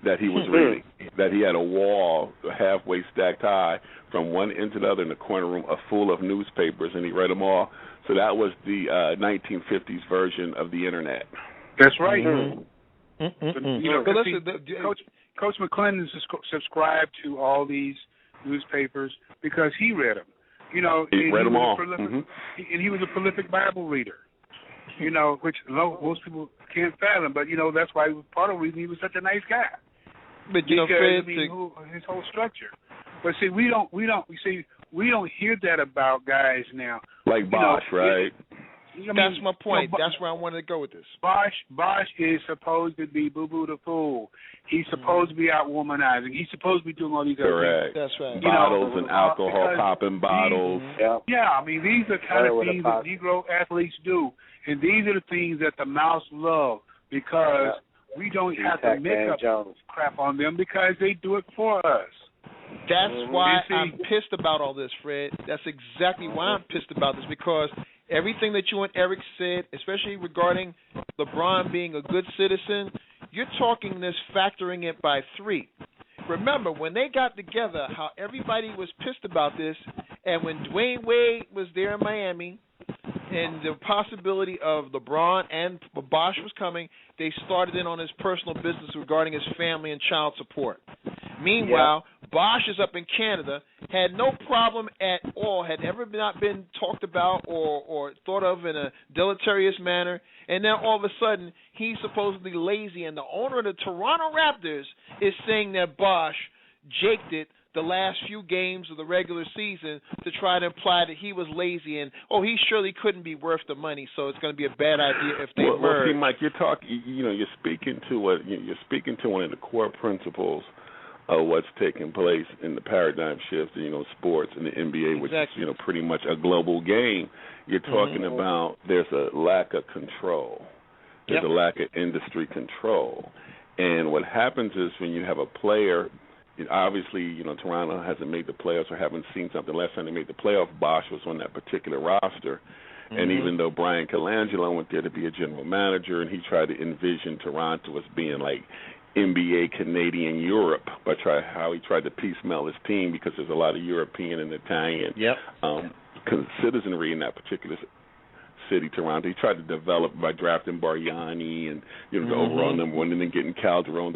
that he was reading, that he had a wall halfway stacked high from one end to the other in the corner room full of newspapers, and he read them all. So that was the 1950s version of the Internet. That's right. Coach McClendon subscribed to all these newspapers because he read them. He read them all. And he was a prolific Bible reader, which most people can't fathom. But, that's why part of the reason he was such a nice guy. But, Fred, his whole structure. But, see, we don't hear that about guys now. Like Bosh, right? That's my point. That's where I wanted to go with this. Bosh is supposed to be Boo-Boo the Fool. He's supposed to be out womanizing. He's supposed to be doing all these other things. That's right. Bottles and alcohol, popping bottles. These are kind of things that Negro athletes do. And these are the things that the mouse love because we don't have to make up crap on them because they do it for us. That's why I'm pissed about all this, Fred. That's exactly why I'm pissed about this, because everything that you and Eric said, especially regarding LeBron being a good citizen, you're talking this factoring it by 3. Remember, when they got together, how everybody was pissed about this, and when Dwayne Wade was there in Miami, and the possibility of LeBron and Bosh was coming, they started in on his personal business regarding his family and child support. Meanwhile, Bosh is up in Canada, had no problem at all, had ever not been talked about or thought of in a deleterious manner, and now all of a sudden he's supposedly lazy, and the owner of the Toronto Raptors is saying that Bosh jaked it the last few games of the regular season to try to imply that he was lazy and he surely couldn't be worth the money, so it's going to be a bad idea if they merge. Well, see, Mike, you're speaking to one of the core principles of what's taking place in the paradigm shift, sports and the NBA, which is pretty much a global game. You're talking about there's a lack of control. There's a lack of industry control. And what happens is when you have a player, obviously, Toronto hasn't made the playoffs or haven't seen something. Last time they made the playoff, Bosh was on that particular roster. And even though Brian Colangelo went there to be a general manager, and he tried to envision Toronto as being like NBA, Canadian, Europe, but how he tried to piecemeal his team because there's a lot of European and Italian citizenry in that particular city, Toronto. He tried to develop by drafting Bargnani and the overall number one, and then getting Calderon,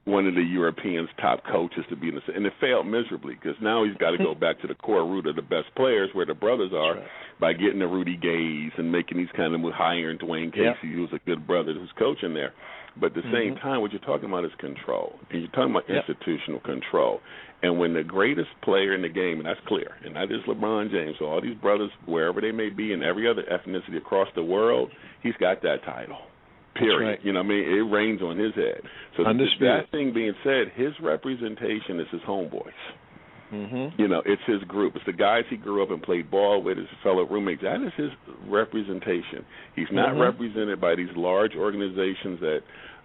one of the Europeans' top coaches to be in the city. And it failed miserably because now he's got to go back to the core root of the best players, where the brothers are, by getting the Rudy Gays and making these kind of hiring Dwayne Casey, who's a good brother who's coaching there. But at the same time, what you're talking about is control. And you're talking about institutional control. And when the greatest player in the game, and that's clear, and that is LeBron James, so all these brothers, wherever they may be, in every other ethnicity across the world, he's got that title. Period. Right. You know what I mean? It rains on his head. So that thing being said, his representation is his homeboys. It's his group. It's the guys he grew up and played ball with, his fellow roommates. That is his representation. He's not represented by these large organizations that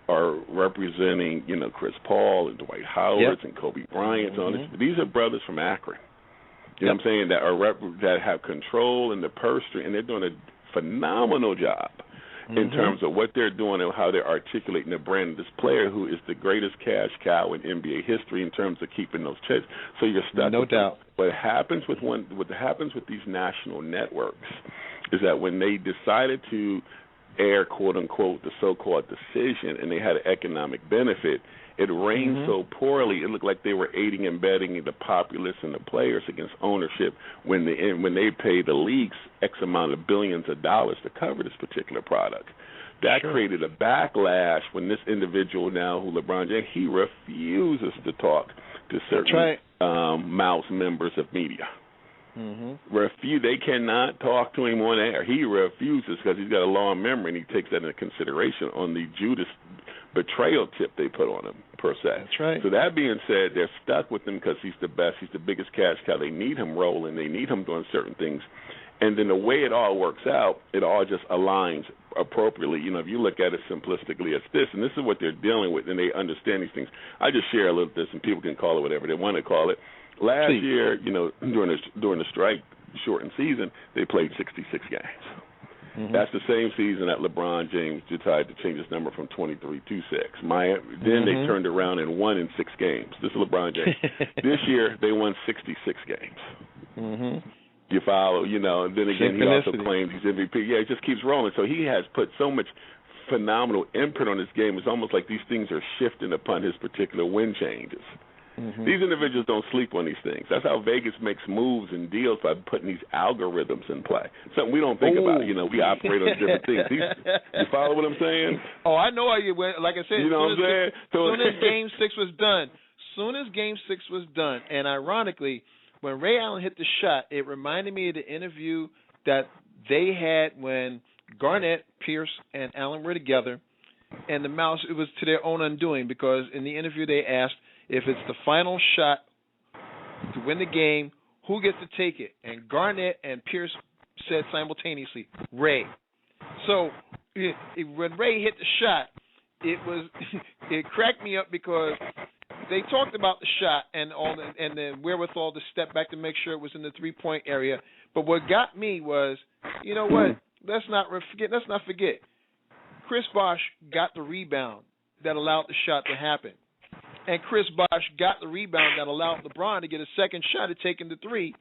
are representing, Chris Paul and Dwight Howard and Kobe Bryant. These are brothers from Akron. You know what I'm saying? That have control in the purse string, and they're doing a phenomenal job in terms of what they're doing and how they're articulating the brand of this player who is the greatest cash cow in NBA history in terms of keeping those checks. So you're stuck. No doubt. What happens with these national networks is that when they decided to air, quote unquote, the so-called decision, and they had an economic benefit, it rained so poorly it looked like they were aiding and abetting the populace and the players against ownership when they paid the leagues X amount of billions of dollars to cover this particular product. That created a backlash when this individual now, who LeBron James, he refuses to talk to certain Mouse members of media. They cannot talk to him on air. He refuses because he's got a long memory, and he takes that into consideration on the Judas betrayal tip they put on him, per se. That's right. So that being said, they're stuck with him because he's the best. He's the biggest cash cow. They need him rolling. They need him doing certain things. And then the way it all works out, it all just aligns appropriately. If you look at it simplistically as this, and this is what they're dealing with, and they understand these things. I just share a little of this, and people can call it whatever they want to call it. Last year, during the strike shortened season, they played 66 games. That's the same season that LeBron James decided to change his number from 23 to 6. Then they turned around and won in 6 games. This is LeBron James. This year, they won 66 games. You follow, and then again, he also claims he's MVP. Yeah, it just keeps rolling. So he has put so much phenomenal input on his game. It's almost like these things are shifting upon his particular win changes. These individuals don't sleep on these things. That's how Vegas makes moves and deals, by putting these algorithms in play. Something we don't think about. We operate on different things. You follow what I'm saying? Oh, I know how you went. Like I said, you know what I'm saying? Soon as Game 6 was done, and ironically, when Ray Allen hit the shot, it reminded me of the interview that they had when Garnett, Pierce, and Allen were together, and the Mouse, it was to their own undoing, because in the interview they asked, if it's the final shot to win the game, who gets to take it? And Garnett and Pierce said simultaneously, Ray. So when Ray hit the shot, it cracked me up, because they talked about the shot and the wherewithal to step back to make sure it was in the 3-point area. But what got me was, you know what? Let's not forget. Chris Bosh got the rebound that allowed the shot to happen. And Chris Bosh got the rebound that allowed LeBron to get a second shot at taking the 3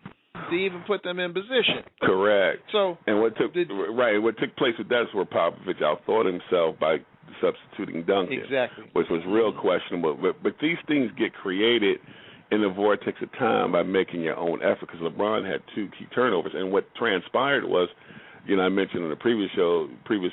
to even put them in position. Correct. So, and what took place with that is where Popovich outthought himself by substituting Duncan, which was real questionable. But these things get created in the vortex of time by making your own effort, because LeBron had 2 key turnovers. And what transpired was, I mentioned on the previous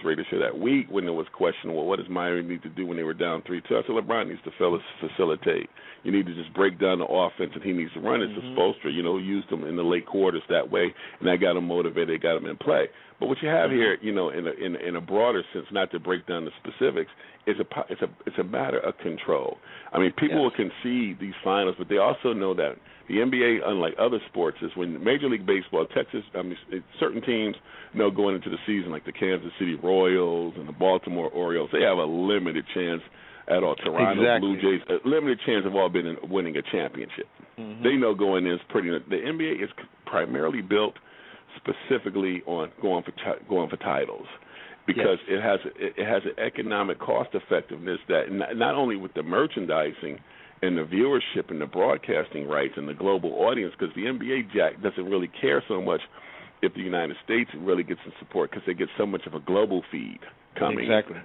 radio show that week, when there was question, well, what does Miami need to do when they were down 3-2? I said, LeBron needs to facilitate. You need to just break down the offense, and he needs to run it. To Spoelstra, used him in the late quarters that way, and that got him motivated. They got him in play. But what you have here, in a broader sense, not to break down the specifics, it's a matter of control. I mean, people will concede these finals, but they also know that the NBA, unlike other sports, is when Major League Baseball, certain teams know going into the season, like the Kansas City Royals and the Baltimore Orioles, they have a limited chance at all. Toronto Blue Jays, a limited chance of all winning a championship. They know going in is pretty. The NBA is primarily built specifically on going for titles, because it has an economic cost effectiveness that not only with the merchandising and the viewership and the broadcasting rights and the global audience, because the NBA Jack doesn't really care so much if the United States really gets some support, because they get so much of a global feed coming. Exactly.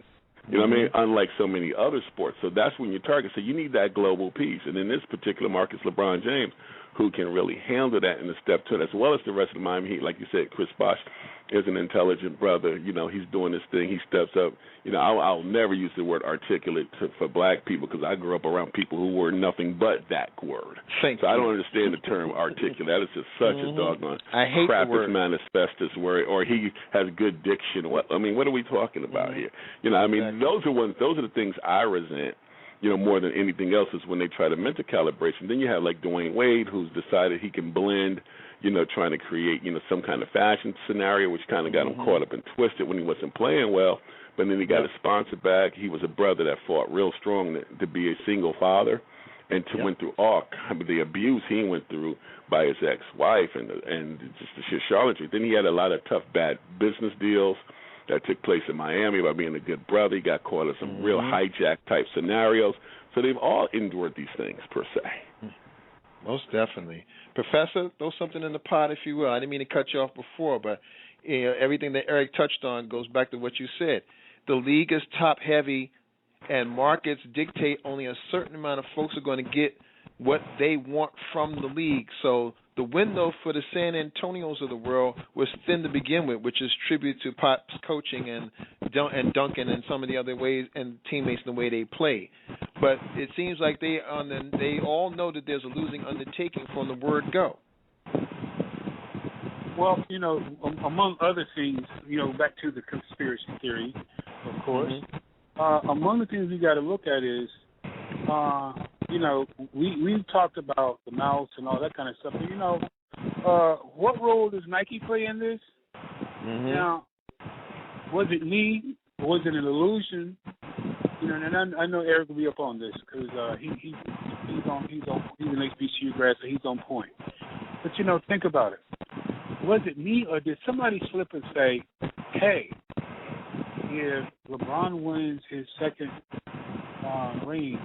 You know what I mean? Unlike so many other sports. So that's when you target. So you need that global piece. And in this particular market, it's LeBron James who can really handle that in the step to it, as well as the rest of the Miami Heat. Like you said, Chris Bosh is an intelligent brother. You know, he's doing this thing. He steps up. You know, I'll never use the word articulate for black people, because I grew up around people who were nothing but that word. So I don't understand the term articulate. That is just such a doggone crappus manifestus word, or he has good diction. What are we talking about here? You know, I mean, those are the things I resent, you know, more than anything else, is when they try to mental calibration. Then you have like Dwayne Wade, who's decided he can blend, you know, trying to create, you know, some kind of fashion scenario, which kind of got him caught up and twisted when he wasn't playing well. But then he got his sponsor back. He was a brother that fought real strong to be a single father, and went through the abuse he went through by his ex-wife and just the shit charlatry. Then he had a lot of tough, bad business deals that took place in Miami by being a good brother. He got caught in some real hijack type scenarios. So they've all endured these things, per se. Most definitely. Professor, throw something in the pot, if you will. I didn't mean to cut you off before, but you know, everything that Eric touched on goes back to what you said. The league is top heavy, and markets dictate only a certain amount of folks are going to get what they want from the league. So the window for the San Antonios of the world was thin to begin with, which is tribute to Pop's coaching and Duncan and some of the other ways and teammates and the way they play. But it seems like they all know that there's a losing undertaking from the word go. Well, you know, among other things, you know, back to the conspiracy theory, of course, among the things we got to look at is, you know, we've talked about the mouse and all that kind of stuff. But, you know, what role does Nike play in this? Now, was it me? Was it an illusion? You know, and I know Eric will be up on this because he's an HBCU grad, so he's on point. But, you know, think about it. Was it me, or did somebody slip and say, hey, if LeBron wins his second ring,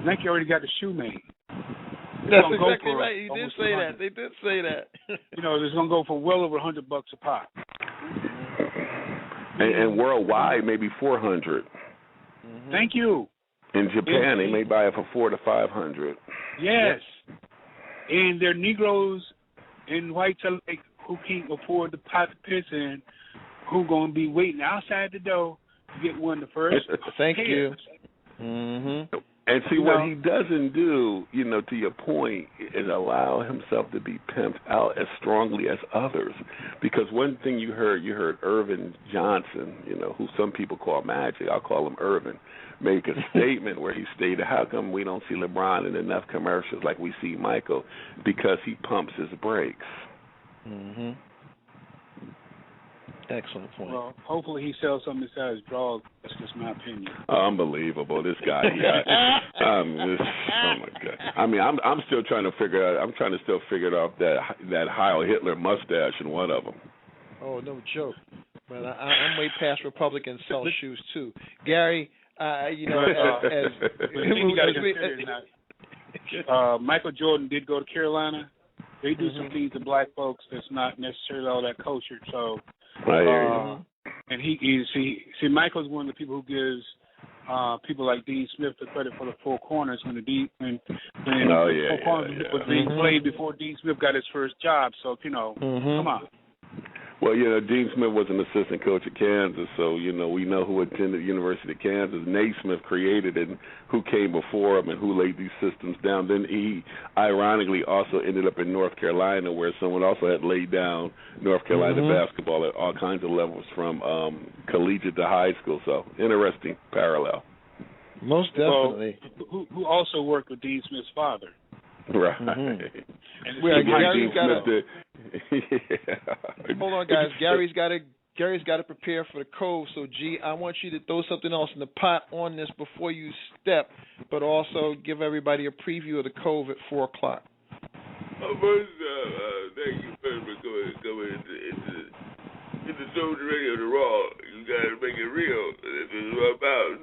Nike already got the shoe made. That's exactly right. He did say that. They did say that. You know, it's going to go for well over $100 a pop. And worldwide, maybe $400. Thank you. In Japan, they may buy it for $400 to $500. Yes. And they're Negroes and whites alike who can't afford the pot to piss in, who going to be waiting outside the door to get one the first. Thank you. And see, what he doesn't do, you know, to your point, is allow himself to be pimped out as strongly as others. Because one thing you heard Irvin Johnson, you know, who some people call Magic, I'll call him Irvin, make a statement where he stated, how come we don't see LeBron in enough commercials like we see Michael? Because he pumps his brakes. Excellent point. Well, hopefully he sells some besides drugs. That's just my opinion. Unbelievable, this guy. Oh my God. I mean, I'm still trying to figure out. I'm trying to still figure out that Heil Hitler mustache in one of them. Oh, no joke. But I'm way past Republicans sell shoes too. Gary, you know, Michael Jordan did go to Carolina. They do some things to black folks that's not necessarily all that cultured. So. And see, Michael's one of the people who gives people like Dean Smith the credit for the four corners when four corners was being played before Dean Smith got his first job. So, you know, come on. Well, you know, Dean Smith was an assistant coach at Kansas, so, you know, we know who attended the University of Kansas. Naismith created it, and who came before him and who laid these systems down. Then he, ironically, also ended up in North Carolina, where someone also had laid down North Carolina basketball at all kinds of levels, from collegiate to high school. So, interesting parallel. Most definitely. Well, who also worked with Dean Smith's father. Right. Gary's got to. Hold on, guys. Gary's got to prepare for the code. So, G, I want you to throw something else in the pot on this before you step, but also give everybody a preview of the code at 4:00. First, thank you for coming into Soldier Radio to Raw. You gotta make it real. This is what about.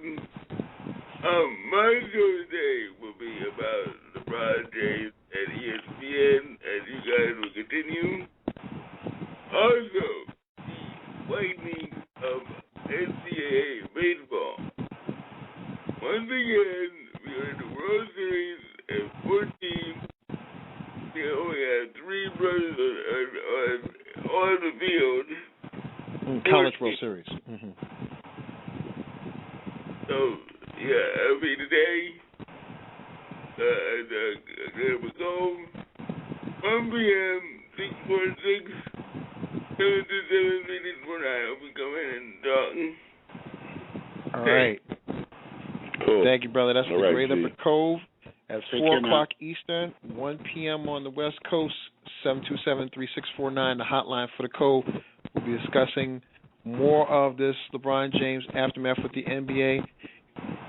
My show today will be about LeBron James and ESPN, and you guys will continue. Also, the widening of NCAA baseball. Once again, we are in the World Series and 14. We only have 3 brothers on the field. College World Series. Mm-hmm. So, yeah, I mean, today, there we go. 1 p.m., 646, 727 minutes for now. We come in and talk. All right. Cool. Thank you, brother. That's the right, Great Upper Cove at Take 4 care, o'clock Eastern, 1 p.m. on the West Coast, 727-3649, the hotline for the Cove. We'll be discussing more of this LeBron James aftermath with the NBA.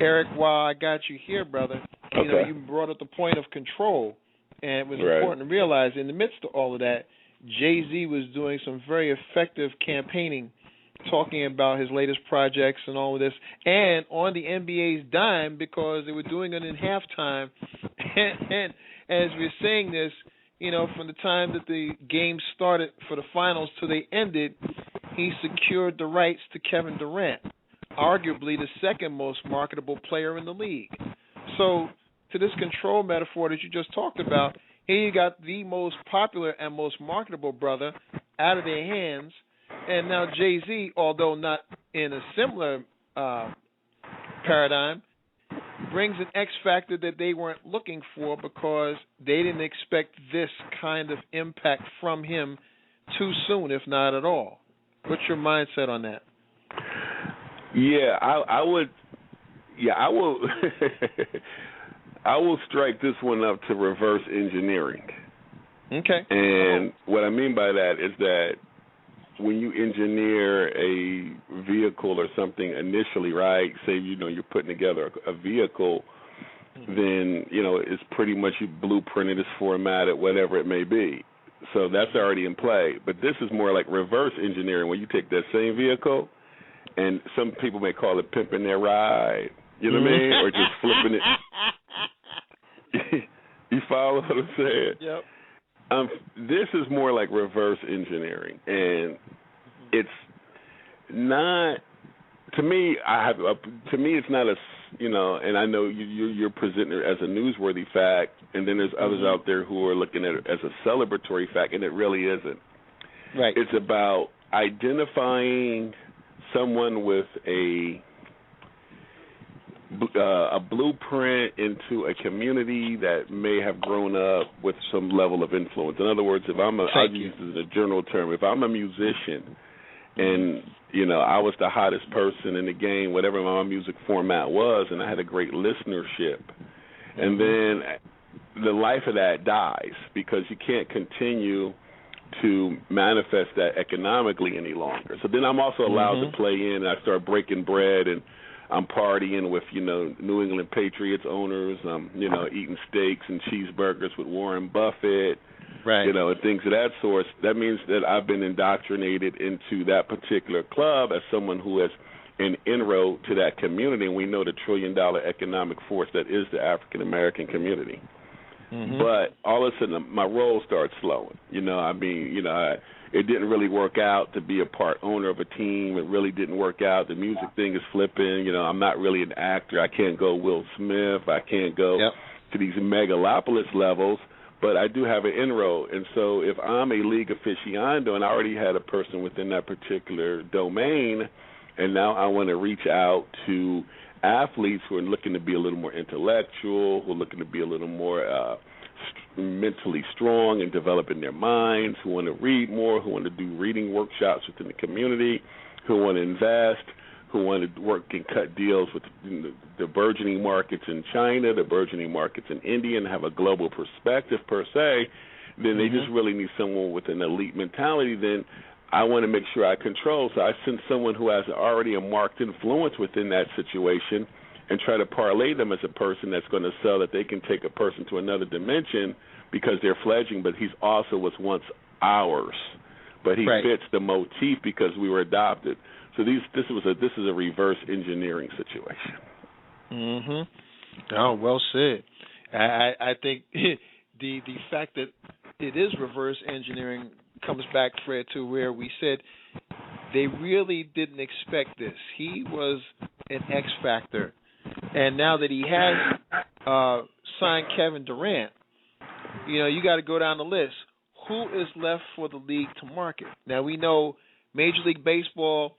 Eric, while I got you here, brother, you know, you brought up the point of control, and it was important to realize in the midst of all of that, Jay-Z was doing some very effective campaigning, talking about his latest projects and all of this, and on the NBA's dime, because they were doing it in halftime. And as we're saying this, you know, from the time that the game started for the finals till they ended, he secured the rights to Kevin Durant, arguably the second most marketable player in the league. So, to this control metaphor that you just talked about, here you got the most popular and most marketable brother out of their hands. And now Jay-Z, although not in a similar paradigm, brings an X factor that they weren't looking for because they didn't expect this kind of impact from him too soon, if not at all. What's your mindset on that? Yeah, I would. Yeah, I will. I will strike this one up to reverse engineering. Okay. And what I mean by that is that when you engineer a vehicle or something initially, right, say, you know, you're putting together a vehicle, then, you know, it's pretty much you blueprinted, it's formatted, whatever it may be. So that's already in play. But this is more like reverse engineering, where you take that same vehicle, and some people may call it pimping their ride, you know what I mean, or just flipping it. You follow what I'm saying? Yep. This is more like reverse engineering, and it's not. To me, it's not a, you know. And I know you're presenting it as a newsworthy fact, and then there's others out there who are looking at it as a celebratory fact, and it really isn't. Right. It's about identifying someone with a blueprint into a community that may have grown up with some level of influence. In other words, if I'll use this as a general term, if I'm a musician and, you know, I was the hottest person in the game, whatever my music format was, and I had a great listenership, and then the life of that dies because you can't continue to manifest that economically any longer. So then I'm also allowed to play in, and I start breaking bread, and I'm partying with, you know, New England Patriots owners. I'm, you know, eating steaks and cheeseburgers with Warren Buffett, right, you know, and things of that sort. That means that I've been indoctrinated into that particular club as someone who has an inroad to that community, and we know the $1 trillion economic force that is the African-American community. But all of a sudden, my role starts slowing. You know, I mean, you know, it didn't really work out to be a part owner of a team. It really didn't work out. The music thing is flipping. You know, I'm not really an actor. I can't go Will Smith. I can't go to these megalopolis levels, but I do have an inroad. And so if I'm a league aficionado and I already had a person within that particular domain, and now I want to reach out to athletes who are looking to be a little more intellectual, who are looking to be a little more mentally strong and developing their minds, who want to read more, who want to do reading workshops within the community, who want to invest, who want to work and cut deals with the burgeoning markets in China, the burgeoning markets in India, and have a global perspective per se, then they just really need someone with an elite mentality. Then I want to make sure I control. So I send someone who has already a marked influence within that situation and try to parlay them as a person that's going to sell, that they can take a person to another dimension because they're fledgling, but he's also was once ours. But he fits the motif because we were adopted. So this is a reverse engineering situation. Mhm. Oh, well said. I think the fact that it is reverse engineering comes back, Fred, to where we said they really didn't expect this. He was an X factor, and now that he has signed Kevin Durant, you got to go down the list. Who is left for the league to market? Now we know Major League Baseball,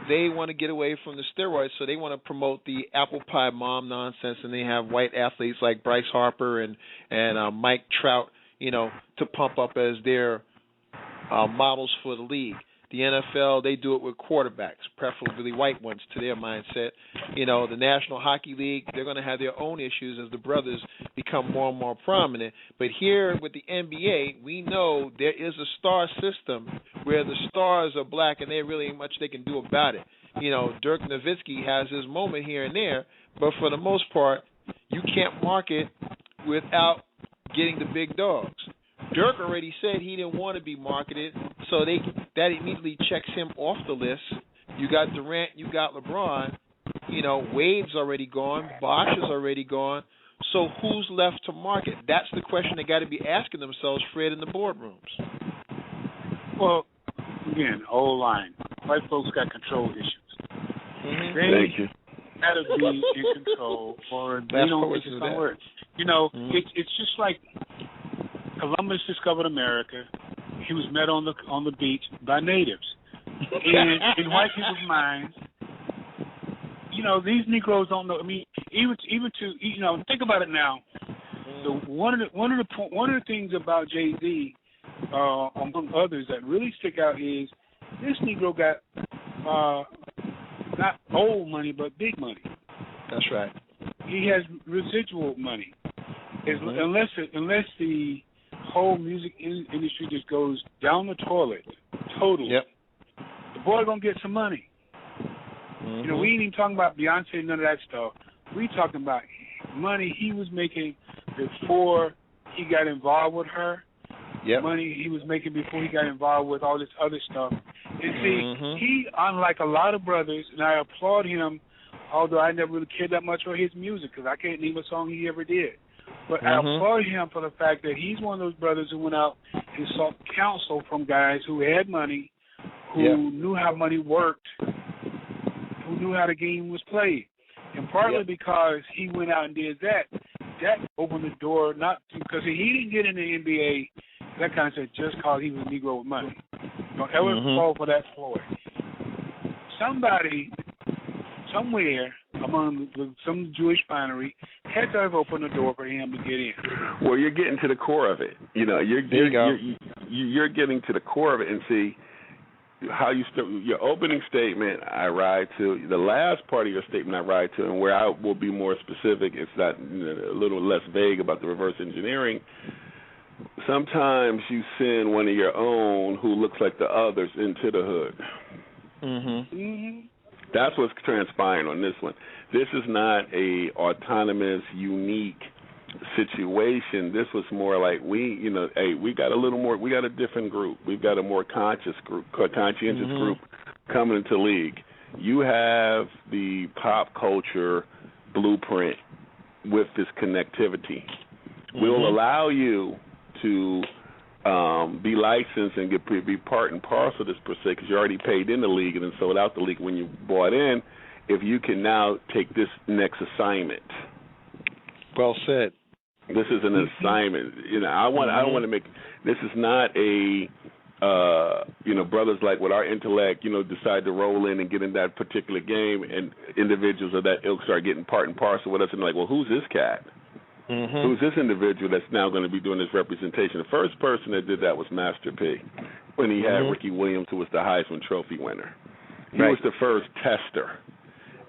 they want to get away from the steroids, so they want to promote the apple pie mom nonsense, and they have white athletes like Bryce Harper and Mike Trout, to pump up as their models for the league. The NFL, they do it with quarterbacks, preferably white ones, to their mindset. The National Hockey League, they're going to have their own issues as the brothers become more and more prominent. But here with the NBA, we know there is a star system where the stars are black and there really ain't much they can do about it. Dirk Nowitzki has his moment here and there, but for the most part, you can't market without getting the big dogs. Dirk already said he didn't want to be marketed, so that immediately checks him off the list. You got Durant, you got LeBron, Wade's already gone, Bosh is already gone. So who's left to market? That's the question they got to be asking themselves, Fred, in the boardrooms. Well, again, old line. White folks got control issues. Mm-hmm. Thank you. Got to be in control, or they don't think it's going to work. It's just like Columbus discovered America. He was met on the beach by natives. And in white people's minds, these Negroes don't know. I mean, even to think about it now. So one of the things about Jay-Z, among others, that really stick out is this Negro got not old money but big money. That's right. He has residual money. Unless the whole music industry just goes down the toilet totally, the boy gonna get some money. We ain't even talking about Beyonce, none of that stuff. We talking about money he was making before he got involved with her. Money he was making before he got involved with all this other stuff. And see, he, unlike a lot of brothers, and I applaud him, although I never really cared that much for his music because I can't name a song he ever did. But I applaud him for the fact that he's one of those brothers who went out and sought counsel from guys who had money, who knew how money worked, who knew how the game was played. And partly because he went out and did that opened the door, not because he didn't get in the NBA, that kind of said, just because he was a Negro with money. Don't ever fall for that ploy. Somebody, somewhere, among some Jewish finery, had to have opened the door for him to get in. Well, you're getting to the core of it. You're getting to the core of it, and see how your opening statement. I ride to the last part of your statement. I ride to, and where I will be more specific. It's not a little less vague about the reverse engineering. Sometimes you send one of your own who looks like the others into the hood. That's what's transpiring on this one. This is not a autonomous, unique situation. This was more like we got a little more. We got a different group. We've got a more conscientious group coming into league. You have the pop culture blueprint with this connectivity. We'll allow you to be licensed and be part and parcel of this per se because you already paid in the league and then sold out the league when you bought in. If you can now take this next assignment. Well said. This is an assignment. I don't want to make. This is not a. Brothers like with our intellect, decide to roll in and get in that particular game, and individuals of that ilk start getting part and parcel with us, and like, well, who's this cat? Who's this individual that's now going to be doing this representation? The first person that did that was Master P, when he had Ricky Williams, who was the Heisman Trophy winner. He was the first tester.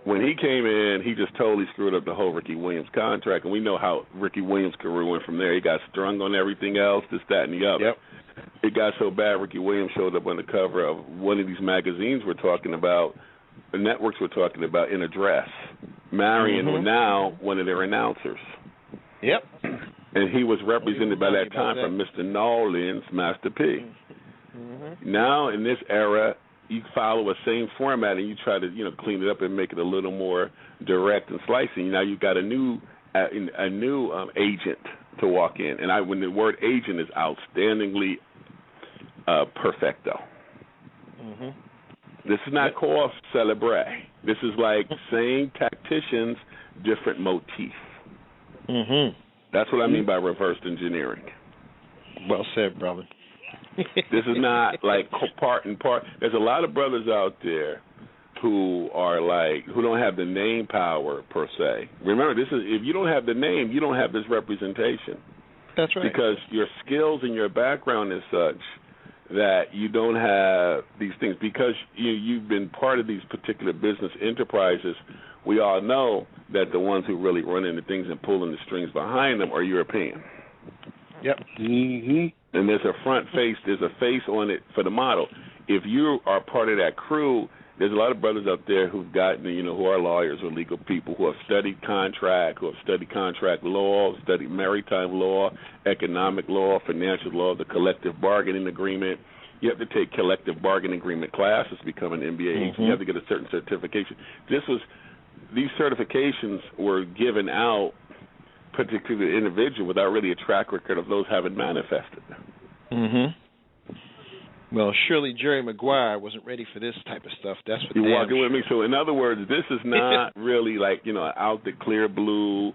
When he came in, he just totally screwed up the whole Ricky Williams contract, and we know how Ricky Williams' career went from there. He got strung on everything else, this, that, and the other. It got so bad, Ricky Williams showed up on the cover of one of these magazines we're talking about, the networks we're talking about, in a dress, marrying now one of their announcers. And he was represented by that time from Mr. Nolan's Master P. Now, in this era, you follow a same format and you try to, clean it up and make it a little more direct and slicing. Now you've got a new agent to walk in. And when the word agent is outstandingly perfecto. This is not called celebre. This is like same tacticians, different motif. That's what I mean by reverse engineering. Well said, brother. This is not like part and part. There's a lot of brothers out there who don't have the name power per se. Remember, if you don't have the name, you don't have this representation. That's right. Because your skills and your background is such that you don't have these things. Because you've been part of these particular business enterprises, we all know that the ones who really run into things and pulling the strings behind them are European. Yep. And there's a front face, there's a face on it for the model. If you are part of that crew, there's a lot of brothers out there who've gotten, who are lawyers or legal people who have studied contract, who have studied contract law, studied maritime law, economic law, financial law, the collective bargaining agreement. You have to take collective bargaining agreement classes to become an MBA agent. You have to get a certain certification. These certifications were given out particularly to the individual without really a track record of those having manifested. Well, surely Jerry Maguire wasn't ready for this type of stuff. That's what you're walking with me. So, in other words, this is not really like out the clear blue,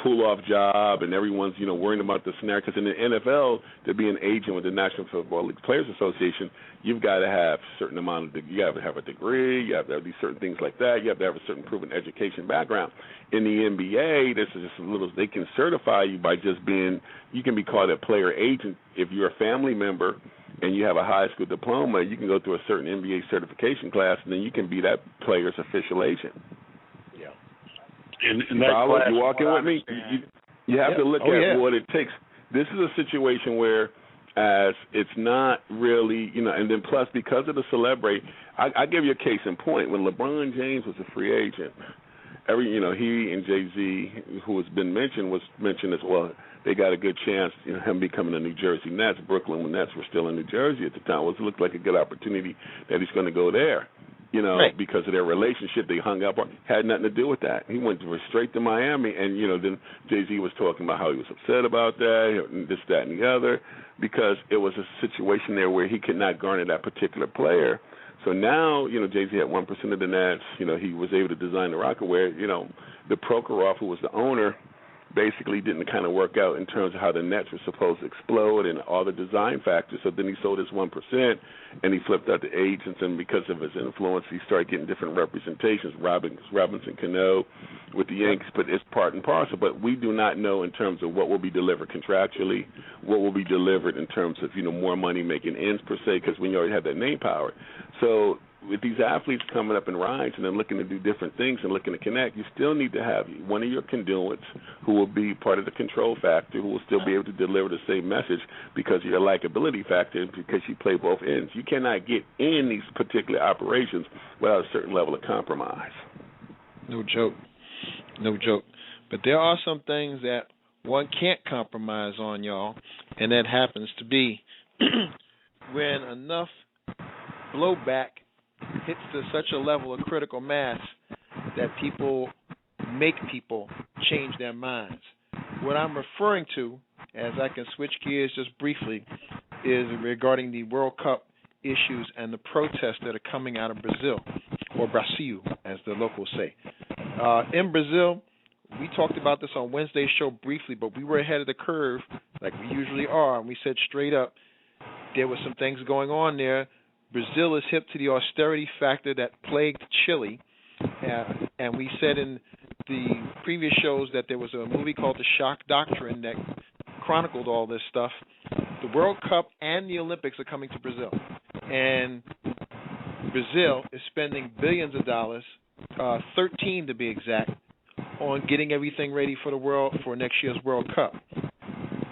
pull off job, and everyone's worrying about the scenario. Because in the NFL, to be an agent with the National Football League Players Association, you've got to have a certain amount of. You have to have a degree. You have to have these certain things like that. You have to have a certain proven education background. In the NBA, this is just a little. They can certify you by just being. You can be called a player agent if you're a family member. And you have a high school diploma, you can go through a certain NBA certification class, and then you can be that player's official agent. Yeah. And you walking with me? You have to look at what it takes. This is a situation where, as it's not really, and then plus because of the celebrity, I give you a case in point. When LeBron James was a free agent, he and Jay-Z, who has been mentioned, was mentioned as well. They got a good chance, him becoming a New Jersey Nets. Brooklyn, when Nets were still in New Jersey at the time, it looked like a good opportunity that he's going to go there. Because of their relationship, they hung up on. Had nothing to do with that. He went straight to Miami, and then Jay-Z was talking about how he was upset about that, and this, that, and the other, because it was a situation there where he could not garner that particular player. So now, Jay-Z had 1% of the Nets. He was able to design the rocket where, the Prokhorov, who was the owner, basically didn't kind of work out in terms of how the Nets were supposed to explode and all the design factors. So then he sold his 1%, and he flipped out to agents, and because of his influence, he started getting different representations, Robinson Cano with the Yankees, but it's part and parcel. But we do not know in terms of what will be delivered contractually, what will be delivered in terms of, more money making ends per se, because we already have that name power. So with these athletes coming up in rise and then looking to do different things and looking to connect, you still need to have one of your conduits who will be part of the control factor, who will still be able to deliver the same message because of your likability factor, because you play both ends. You cannot get in these particular operations without a certain level of compromise. No joke. But there are some things that one can't compromise on, y'all, and that happens to be when enough blowback hits to such a level of critical mass that people make people change their minds. What I'm referring to, as I can switch gears just briefly, is regarding the World Cup issues and the protests that are coming out of Brazil, or Brasil, as the locals say. In Brazil, we talked about this on Wednesday's show briefly, but we were ahead of the curve like we usually are, and we said straight up there were some things going on there. Brazil is hip to the austerity factor that plagued Chile, and we said in the previous shows that there was a movie called The Shock Doctrine that chronicled all this stuff. The World Cup and the Olympics are coming to Brazil, and Brazil is spending billions of dollars, 13 to be exact, on getting everything ready for next year's World Cup.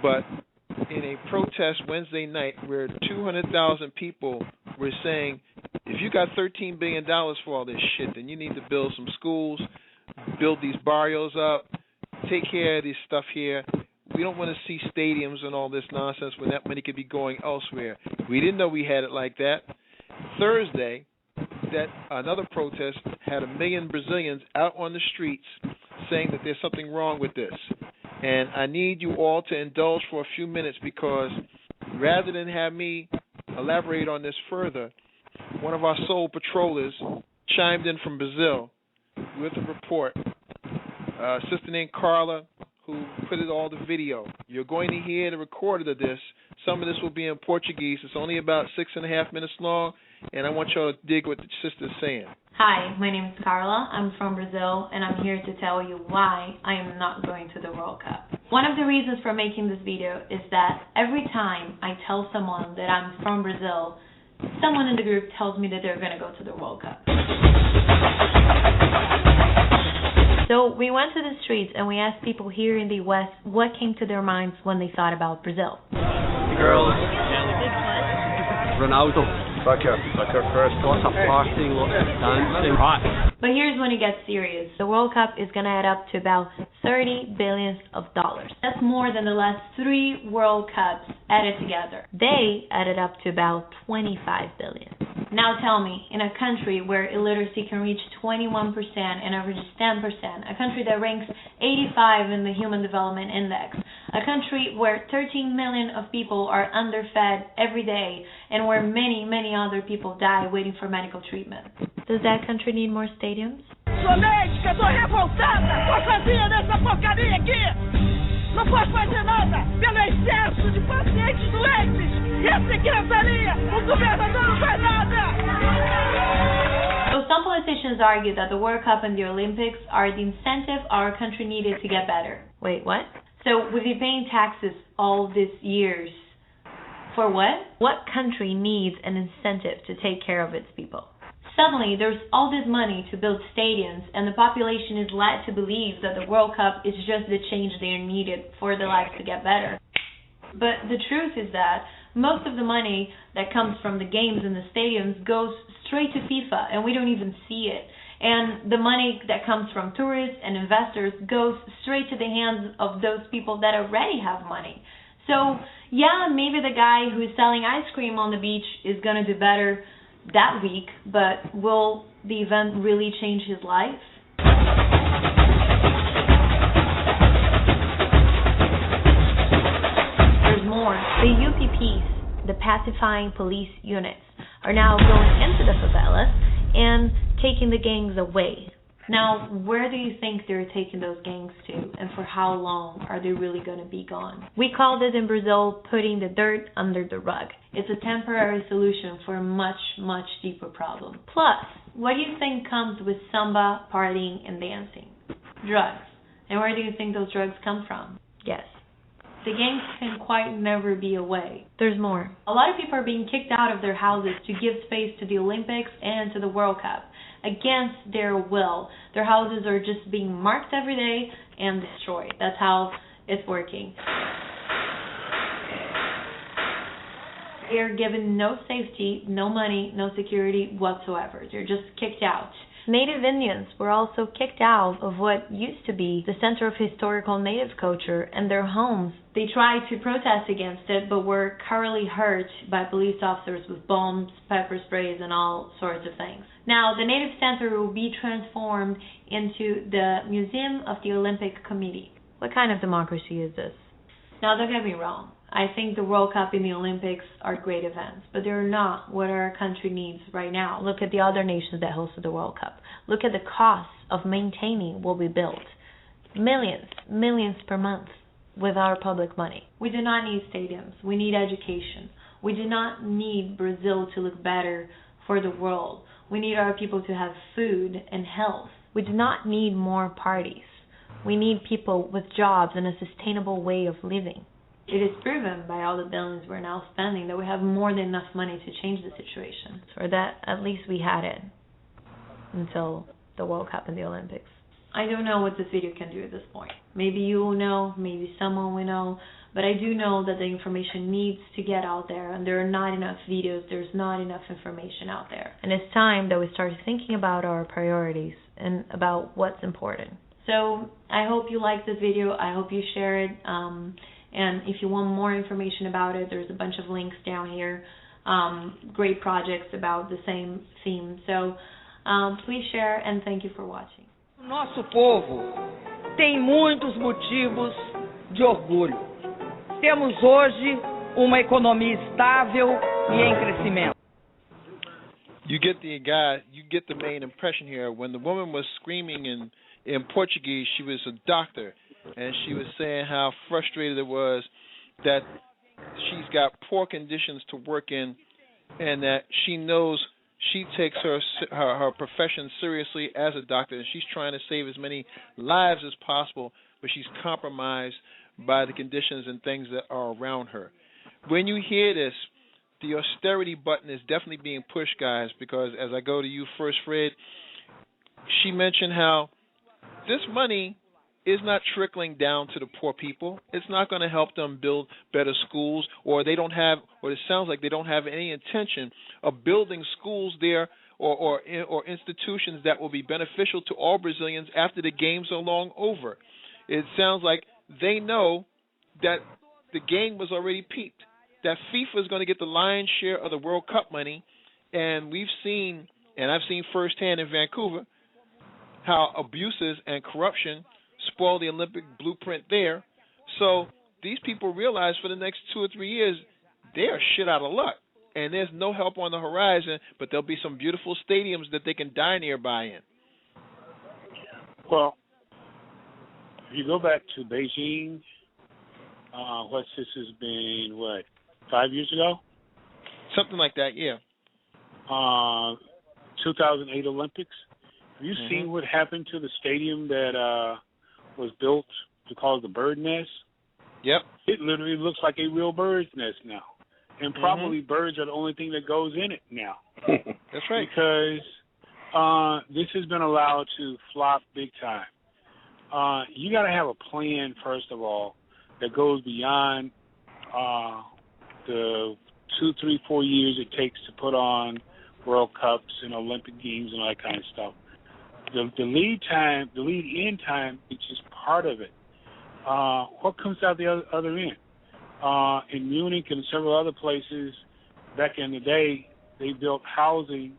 But in a protest Wednesday night where 200,000 people were saying, if you got $13 billion for all this shit, then you need to build some schools, build these barrios up, take care of this stuff here. we don't want to see stadiums and all this nonsense when that money could be going elsewhere. We didn't know we had it like that. Thursday, that another protest had 1 million Brazilians out on the streets saying that there's something wrong with this. And I need you all to indulge for a few minutes, because rather than have me elaborate on this further, one of our soul patrollers chimed in from Brazil with a report. A sister named Carla, who put it all the video. You're going to hear the recording of this. Some of this will be in Portuguese. It's only about 6.5 minutes long, and I want y'all to dig what the sister's saying. Hi, my name is Carla. I'm from Brazil, and I'm here to tell you why I am not going to the World Cup. One of the reasons for making this video is that every time I tell someone that I'm from Brazil, someone in the group tells me that they're going to go to the World Cup. So we went to the streets and we asked people here in the West what came to their minds when they thought about Brazil. Girls, Ronaldo. Soccer first. Lots of partying, lots of dancing. Right. But here's when it gets serious. The World Cup is going to add up to about $30 billion. That's more than the last 3 World Cups added together. They added up to about $25 billion. Now tell me, in a country where illiteracy can reach 21% and average 10%, a country that ranks 85 in the Human Development Index, a country where 13 million of people are underfed every day, and where many, many other people die waiting for medical treatment. Does that country need more stadiums? Sou médica, tô revoltada, tô sozinha nessa porcaria aqui. Não posso fazer nada pelo excesso de pacientes doentes. E essa criançaria, o governador não faz nada. So some politicians argue that the World Cup and the Olympics are the incentive our country needed to get better. Wait, what? So we've been paying taxes all these years. For what? What country needs an incentive to take care of its people? Suddenly, there's all this money to build stadiums, and the population is led to believe that the World Cup is just the change they are needed for their lives to get better. But the truth is that most of the money that comes from the games and the stadiums goes straight to FIFA, and we don't even see it. And the money that comes from tourists and investors goes straight to the hands of those people that already have money. So, yeah, maybe the guy who is selling ice cream on the beach is going to do better that week, but will the event really change his life? There's more. The UPPs, the pacifying police units, are now going into the favelas and taking the gangs away. Now, where do you think they're taking those gangs to, and for how long are they really going to be gone? We call this in Brazil putting the dirt under the rug. It's a temporary solution for a much, much deeper problem. Plus, what do you think comes with samba, partying, and dancing? Drugs. And where do you think those drugs come from? Guess. The gangs can quite never be away. There's more. A lot of people are being kicked out of their houses to give space to the Olympics and to the World Cup. Against their will. Their houses are just being marked every day and destroyed. That's how it's working. They are given no safety, no money, no security whatsoever. They're just kicked out. Native Indians were also kicked out of what used to be the center of historical Native culture and their homes. They tried to protest against it, but were thoroughly hurt by police officers with bombs, pepper sprays, and all sorts of things. Now, the Native Center will be transformed into the Museum of the Olympic Committee. What kind of democracy is this? Now, don't get me wrong. I think the World Cup and the Olympics are great events, but they're not what our country needs right now. Look at the other nations that hosted the World Cup. Look at the costs of maintaining what we built. Millions per month with our public money. We do not need stadiums. We need education. We do not need Brazil to look better for the world. We need our people to have food and health. We do not need more parties. We need people with jobs and a sustainable way of living. It is proven by all the billions we're now spending that we have more than enough money to change the situation. Or that at least we had it until the World Cup and the Olympics. I don't know what this video can do at this point. Maybe you will know, maybe someone will know, but I do know that the information needs to get out there, and there are not enough videos, there's not enough information out there. And it's time that we start thinking about our priorities and about what's important. So I hope you like this video. I hope you share it. And if you want more information about it, there's a bunch of links down here. Great projects about the same theme. So please share, and thank you for watching. Nosso povo tem muitos motivos de orgulho. Temos hoje uma economia estável e em crescimento. You get the main impression here. When the woman was screaming in Portuguese, she was a doctor, and she was saying how frustrated it was that she's got poor conditions to work in, and that she knows she takes her profession seriously as a doctor, and she's trying to save as many lives as possible, but she's compromised by the conditions and things that are around her. When you hear this, the austerity button is definitely being pushed, guys, because as I go to you first, Fred, she mentioned how this money is not trickling down to the poor people. It's not going to help them build better schools, or they don't have, or it sounds like they don't have any intention of building schools there or institutions that will be beneficial to all Brazilians after the games are long over. It sounds like they know that the game was already peaked, that FIFA is going to get the lion's share of the World Cup money, and we've seen, and I've seen firsthand in Vancouver, how abuses and corruption spoil the Olympic blueprint there. So these people realize for the next 2 or 3 years, they are shit out of luck, and there's no help on the horizon, but there'll be some beautiful stadiums that they can die nearby in. Well, if you go back to Beijing, this has been, 5 years ago? Something like that, yeah. 2008 Olympics. Have you seen what happened to the stadium that was built to call it the Bird Nest? Yep. It literally looks like a real bird's nest now. And probably birds are the only thing that goes in it now. That's right. Because this has been allowed to flop big time. You got to have a plan, first of all, that goes beyond the 2, 3, 4 years it takes to put on World Cups and Olympic Games and all that kind of stuff. The lead in time, which is part of it. What comes out the other end? In Munich and several other places, back in the day, they built housing.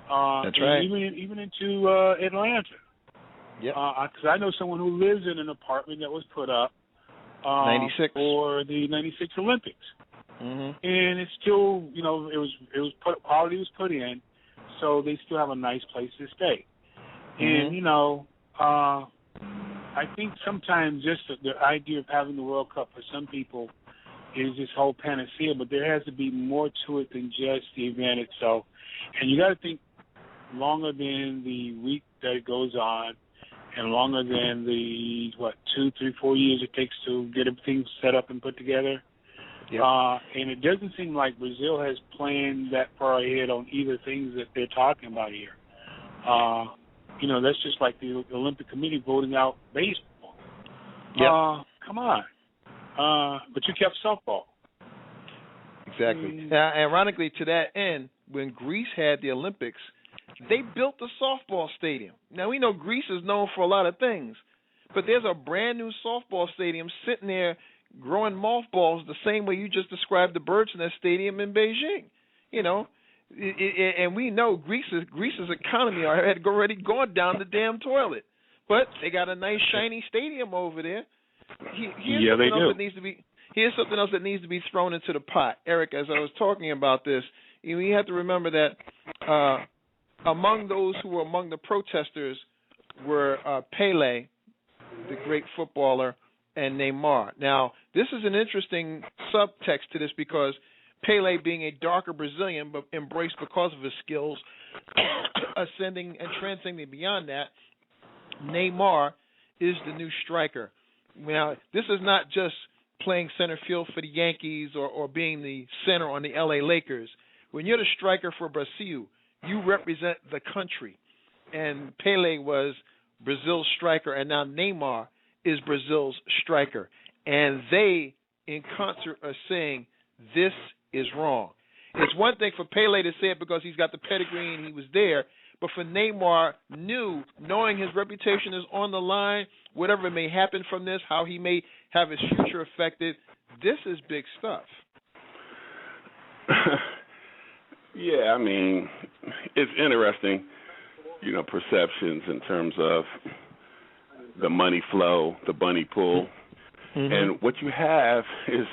That's right. Even into Atlanta. Yeah. Because I know someone who lives in an apartment that was put up 96 for the 96 Olympics. And it's still, quality was put in, so they still have a nice place to stay. And, I think sometimes just the idea of having the World Cup for some people is this whole panacea, but there has to be more to it than just the event itself. And you got to think longer than the week that it goes on and longer than the, 2, 3, 4 years it takes to get everything set up and put together. Yep. And it doesn't seem like Brazil has planned that far ahead on either things that they're talking about here. That's just like the Olympic Committee voting out baseball. Yep. Come on. But you kept softball. Exactly. Now, ironically, to that end, when Greece had the Olympics, they built the softball stadium. Now, we know Greece is known for a lot of things, but there's a brand-new softball stadium sitting there growing mothballs the same way you just described the Bird's Nest Stadium in Beijing. And we know Greece's economy had already gone down the damn toilet. But they got a nice, shiny stadium over there. Here's something else that needs to be thrown into the pot. Eric, as I was talking about this, you have to remember that among those who were among the protesters were Pelé, the great footballer, and Neymar. Now, this is an interesting subtext to this because Pelé, being a darker Brazilian but embraced because of his skills, ascending and transcending beyond that, Neymar is the new striker. Now, this is not just playing center field for the Yankees or being the center on the LA Lakers. When you're the striker for Brazil, you represent the country. And Pelé was Brazil's striker, and now Neymar is Brazil's striker. And they, in concert, are saying this is wrong. It's one thing for Pelé to say it because he's got the pedigree and he was there, But for Neymar, knowing his reputation is on the line, whatever may happen from this, how he may have his future affected, this is big stuff. Yeah, I mean, it's interesting, perceptions in terms of the money flow, the bunny pull. Mm-hmm. And what you have is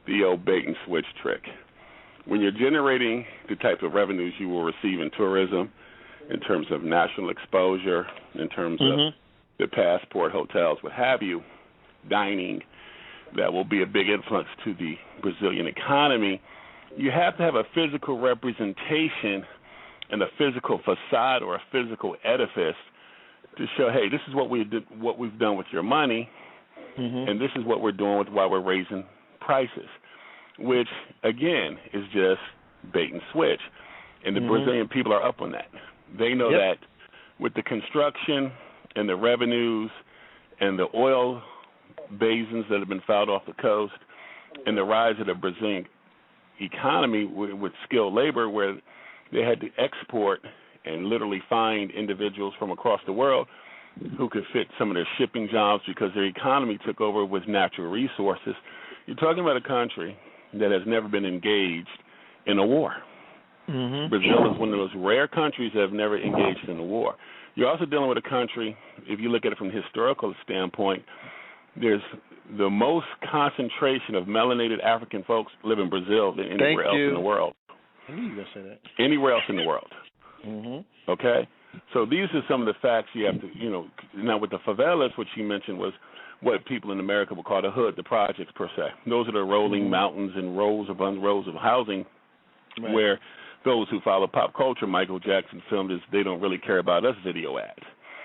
the old bait and switch trick. When you're generating the type of revenues you will receive in tourism, in terms of national exposure, in terms of the passport, hotels, what have you, dining, that will be a big influence to the Brazilian economy. You have to have a physical representation and a physical facade or a physical edifice to show, hey, this is what we've done with your money, and this is what we're doing with why we're raising prices, which, again, is just bait and switch. And the Brazilian people are up on that. They know that with the construction and the revenues and the oil basins that have been fouled off the coast and the rise of the Brazilian economy with skilled labor, where they had to export and literally find individuals from across the world who could fit some of their shipping jobs because their economy took over with natural resources. You're talking about a country that has never been engaged in a war. Brazil is one of those rare countries that have never engaged in a war. You're also dealing with a country, if you look at it from a historical standpoint, there's the most concentration of melanated African folks live in Brazil than anywhere else in the world. I knew you were going to say that. Anywhere else in the world. Okay? So these are some of the facts you have to, now with the favelas, which you mentioned was what people in America would call the hood, the projects per se. Those are the rolling mountains and rows upon rows of housing where those who follow pop culture, Michael Jackson filmed his They Don't Really Care About Us video ad.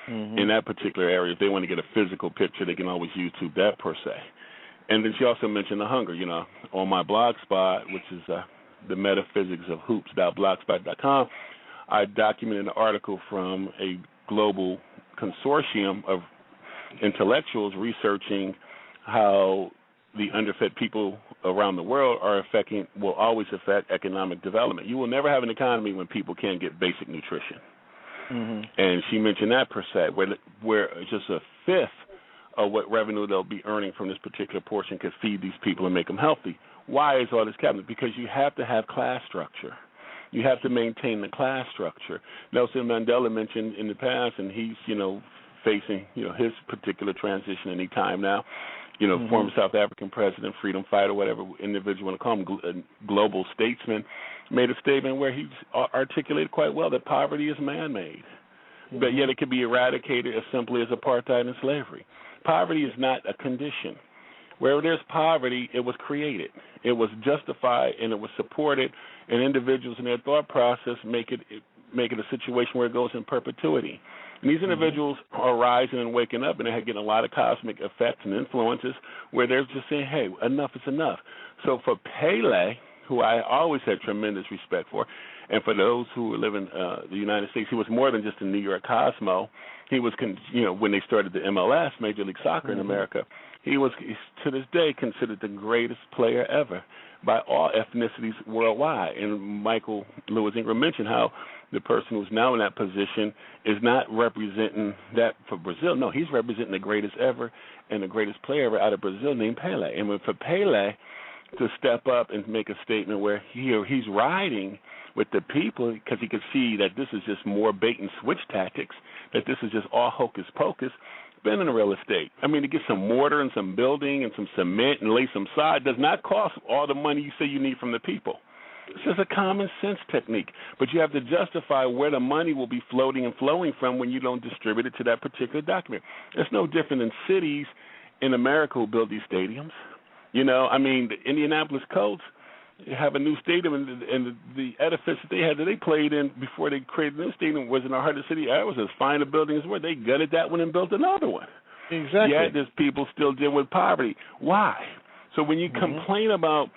In that particular area, if they want to get a physical picture, they can always YouTube that per se. And then she also mentioned the hunger, on my blog spot, which is the metaphysics of hoops.blogspot.com, I documented an article from a global consortium of intellectuals researching how the underfed people around the world will always affect economic development. You will never have an economy when people can't get basic nutrition. And she mentioned that per se, where just a fifth of what revenue they'll be earning from this particular portion could feed these people and make them healthy. Why is all this happening? Because you have to have class structure. You have to maintain the class structure. Nelson Mandela mentioned in the past, and he's, facing, his particular transition any time now. Former South African president, freedom fighter, whatever individual you want to call him, global statesman, made a statement where he articulated quite well that poverty is man-made, but yet it can be eradicated as simply as apartheid and slavery. Poverty is not a condition. Where there's poverty, it was created. It was justified, and it was supported, and individuals in their thought process make it a situation where it goes in perpetuity. And these individuals are rising and waking up, and they're getting a lot of cosmic effects and influences where they're just saying, hey, enough is enough. So for Pele, who I always had tremendous respect for, and for those who live in the United States, he was more than just a New York Cosmo. He was, when they started the MLS, Major League Soccer in America, he's to this day considered the greatest player ever by all ethnicities worldwide. And Michael Lewis Ingram mentioned how the person who's now in that position is not representing that for Brazil. No, he's representing the greatest ever and the greatest player ever out of Brazil named Pele. And for Pele to step up and make a statement where he's riding with the people because he could see that this is just more bait and switch tactics, that this is just all hocus pocus, been in real estate. I mean, to get some mortar and some building and some cement and lay some sod does not cost all the money you say you need from the people. It's just a common sense technique. But you have to justify where the money will be floating and flowing from when you don't distribute it to that particular document. It's no different than cities in America who build these stadiums. The Indianapolis Colts have a new stadium, and the edifice that they played in before they created the new stadium was in the heart of the city. That was as fine a building as where they gutted that one and built another one. Exactly. Yet there's people still dealing with poverty. Why? So when you complain about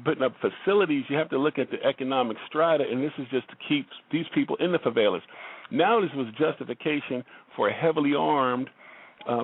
putting up facilities, you have to look at the economic strata, and this is just to keep these people in the favelas. Now this was justification for a heavily armed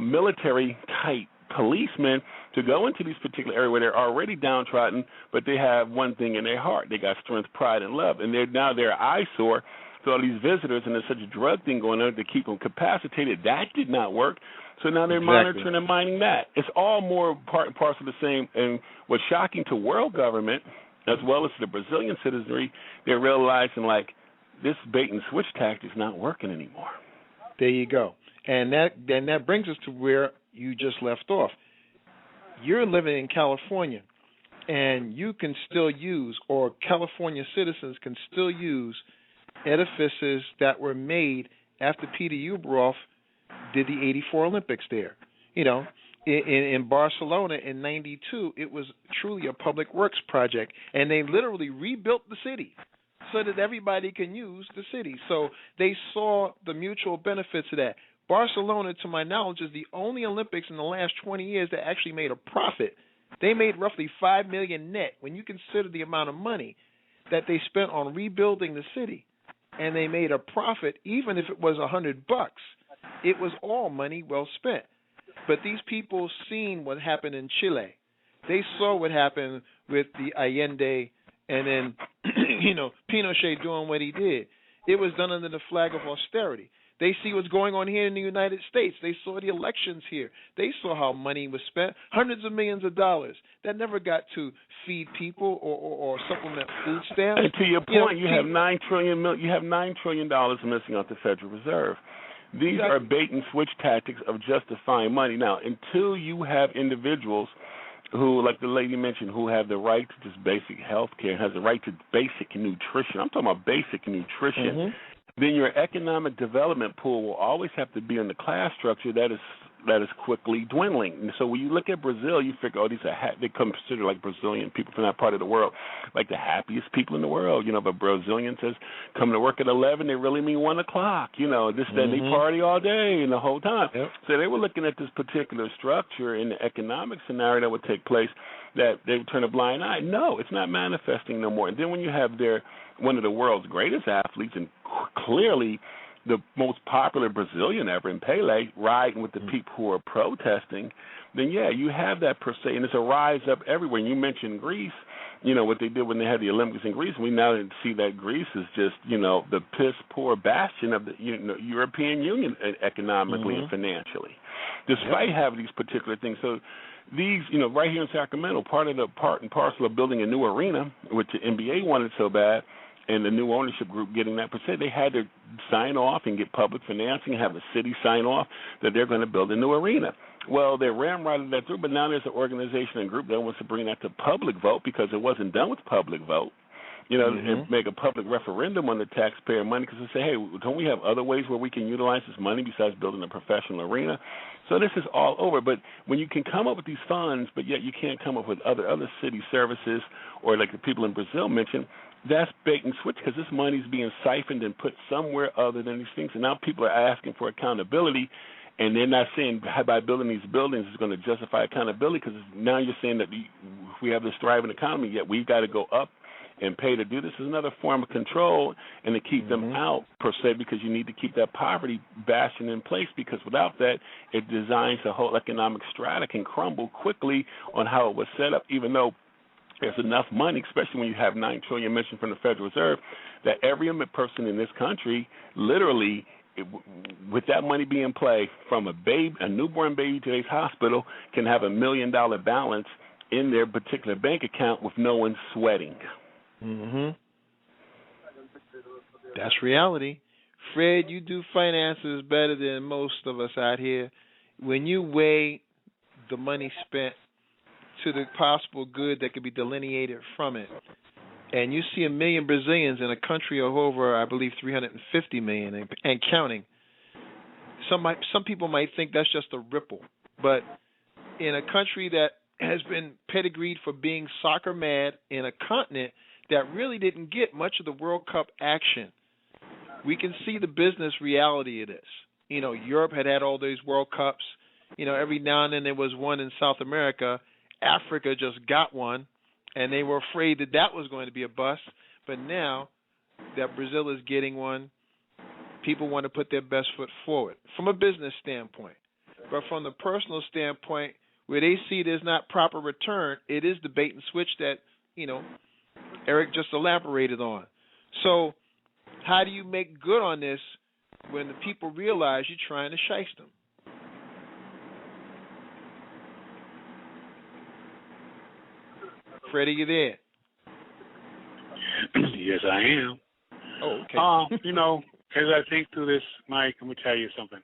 military-type policemen to go into these particular areas where they're already downtrodden, but they have one thing in their heart. They got strength, pride, and love, and they're an eyesore So all these visitors, and there's such a drug thing going on to keep them capacitated. That did not work. So now they're monitoring and mining that. It's all more part and parcel of the same. And what's shocking to world government, as well as the Brazilian citizenry, they're realizing, like, this bait and switch tactic is not working anymore. There you go. And that brings us to where you just left off. You're living in California, and you can still use, or California citizens can still use, edifices that were made after Peter Uberoff did the '84 Olympics there. You know, in Barcelona in '92, it was truly a public works project, and they literally rebuilt the city so that everybody can use the city. So they saw the mutual benefits of that. Barcelona, to my knowledge, is the only Olympics in the last 20 years that actually made a profit. They made roughly $5 million net when you consider the amount of money that they spent on rebuilding the city, and they made a profit even if it was $100. It was all money well spent. But these people seen what happened in Chile. They saw what happened with the Allende and then, Pinochet doing what he did. It was done under the flag of austerity. They see what's going on here in the United States. They saw the elections here. They saw how money was spent, hundreds of millions of dollars that never got to feed people or supplement food stamps. And to your point, you have $9 trillion missing off the Federal Reserve. These are bait and switch tactics of justifying money. Now, until you have individuals who, like the lady mentioned, who have the right to just basic health care, has the right to basic nutrition. I'm talking about basic nutrition. Then your economic development pool will always have to be in the class structure that is quickly dwindling. And so when you look at Brazil, you figure, these are they consider like Brazilian people from that part of the world like the happiest people in the world. But Brazilian says come to work at 11, they really mean 1 o'clock. They party all day and the whole time. So they were looking at this particular structure in the economic scenario that would take place, that they would turn a blind eye. No, it's not manifesting no more. And then when you have one of the world's greatest athletes, and clearly the most popular Brazilian ever in Pelé, riding with the people who are protesting, then, you have that per se, and it's a rise up everywhere. And you mentioned Greece, what they did when they had the Olympics in Greece. We now see that Greece is just, the piss-poor bastion of the European Union economically and financially, despite having these particular things. So these, right here in Sacramento, part and parcel of building a new arena, which the NBA wanted so bad, and the new ownership group getting that percent, they had to sign off and get public financing, have the city sign off that they're going to build a new arena. Well, they ramrodded that through, but now there's an organization and group that wants to bring that to public vote because it wasn't done with public vote. And make a public referendum on the taxpayer money because they say, hey, don't we have other ways where we can utilize this money besides building a professional arena? So this is all over. But when you can come up with these funds, but yet you can't come up with other city services, or like the people in Brazil mentioned, that's bait and switch because this money is being siphoned and put somewhere other than these things. And now people are asking for accountability, and they're not saying by building these buildings is going to justify accountability because now you're saying that we have this thriving economy, yet we've got to go up and pay to do this. Is another form of control and to keep them out, per se, because you need to keep that poverty bastion in place, because without that, it designs the whole economic strata can crumble quickly on how it was set up, even though there's enough money, especially when you have $9 trillion mentioned from the Federal Reserve, that every person in this country, literally, with that money being in play, from a newborn baby to today's hospital, can have $1 million balance in their particular bank account with no one sweating. That's reality. Fred, you do finances better than most of us out here. When you weigh the money spent to the possible good that could be delineated from it, and you see 1 million Brazilians in a country of over, I believe, 350 million and counting, some people might think that's just a ripple. But in a country that has been pedigreed for being soccer mad, in a continent that really didn't get much of the World Cup action, we can see the business reality of this. Europe had all those World Cups. Every now and then there was one in South America. Africa just got one, and they were afraid that was going to be a bust. But now that Brazil is getting one, people want to put their best foot forward from a business standpoint. But from the personal standpoint, where they see there's not proper return, it is the bait and switch that, Eric just elaborated on. So how do you make good on this when the people realize you're trying to shiest them? Freddie, you there? Yes, I am. Oh, okay. You know, as I think through this, Mike, I'm going to tell you something.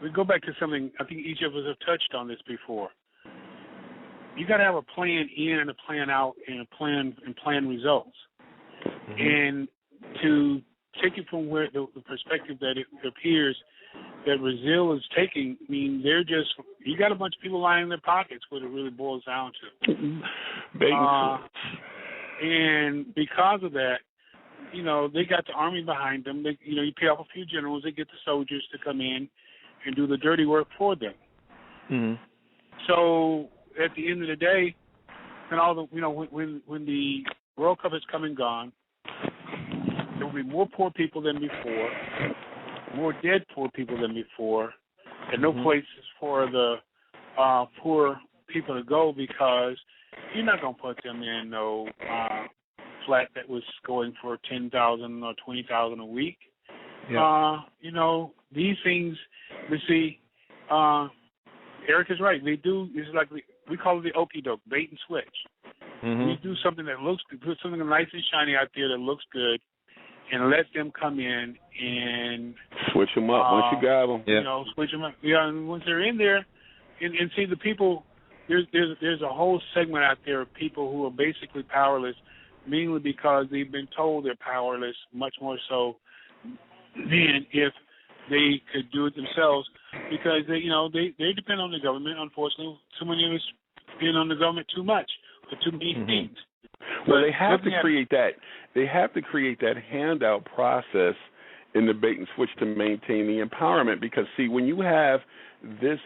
We go back to something I think each of us have touched on this before. You got to have a plan in and a plan out and a plan results. And to take it from where the perspective that it appears that Brazil is taking, I mean, you got a bunch of people lying in their pockets, what it really boils down to. And because of that, you know, they got the army behind them. They, you know, you pay off a few generals, they get the soldiers to come in and do the dirty work for them. So at the end of the day, and all the, you know, when the World Cup has come and gone, there will be more poor people than before, more dead poor people than before, and no places for the poor people to go, because you're not going to put them in no flat that was going for $10,000 or $20,000 a week. You know, these things, you see, Eric is right. They do, it's like we call it the okie doke, bait and switch. We do something that looks good, put something nice and shiny out there that looks good, and let them come in and switch them up once you got them. You know, switch them up. Yeah, and once they're in there, and see the people. There's a whole segment out there of people who are basically powerless, mainly because they've been told they're powerless, much more so than if they could do it themselves, because they depend on the government. Unfortunately, too many of us depend on the government too much for too many things. Well, they have to create that. They have to create that handout process in the bait and switch to maintain the empowerment. Because see, when you have this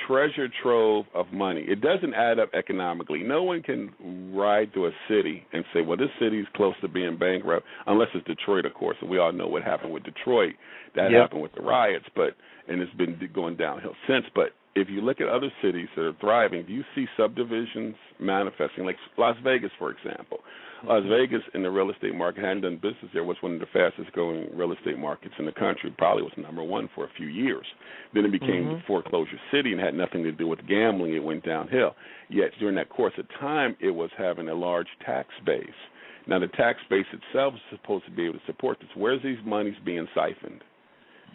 treasure trove of money, it doesn't add up economically. No one can ride through a city and say, well, this city is close to being bankrupt, unless it's Detroit, of course, and we all know what happened with Detroit. That happened with the riots, and it's been going downhill since. But if you look at other cities that are thriving, do you see subdivisions manifesting, like Las Vegas, for example? Las Vegas in the real estate market, hadn't done business there, was one of the fastest growing real estate markets in the country, probably was number one for a few years. Then it became a foreclosure city and had nothing to do with gambling. It went downhill. Yet during that course of time, it was having a large tax base. Now, the tax base itself is supposed to be able to support this. Where's these monies being siphoned?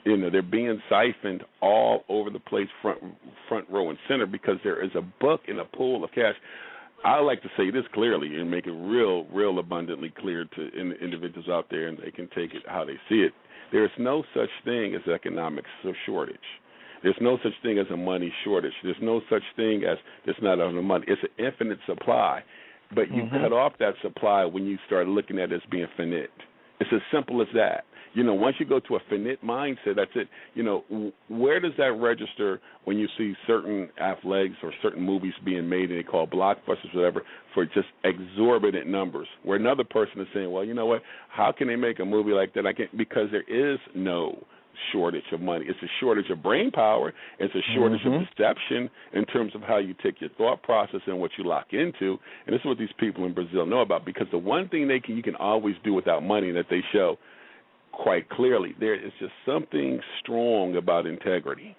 You know, they're being siphoned all over the place, front row and center, because there is a book in a pool of cash. I like to say this clearly and make it real abundantly clear to individuals out there, and they can take it how they see it. There is no such thing as economic shortage. There's no such thing as a money shortage. There's no such thing as there's not enough money. It's an infinite supply. But you cut off that supply when you start looking at it as being finite. It's as simple as that. You know, once you go to a finite mindset, that's it. You know, where does that register when you see certain athletics or certain movies being made, and they call blockbusters or whatever, for just exorbitant numbers, where another person is saying, well, you know what, how can they make a movie like that? I can't, because there is no shortage of money. It's a shortage of brain power. It's a shortage of perception in terms of how you take your thought process and what you lock into. And this is what these people in Brazil know about, because the one thing you can always do without money that they show quite clearly, there is just something strong about integrity.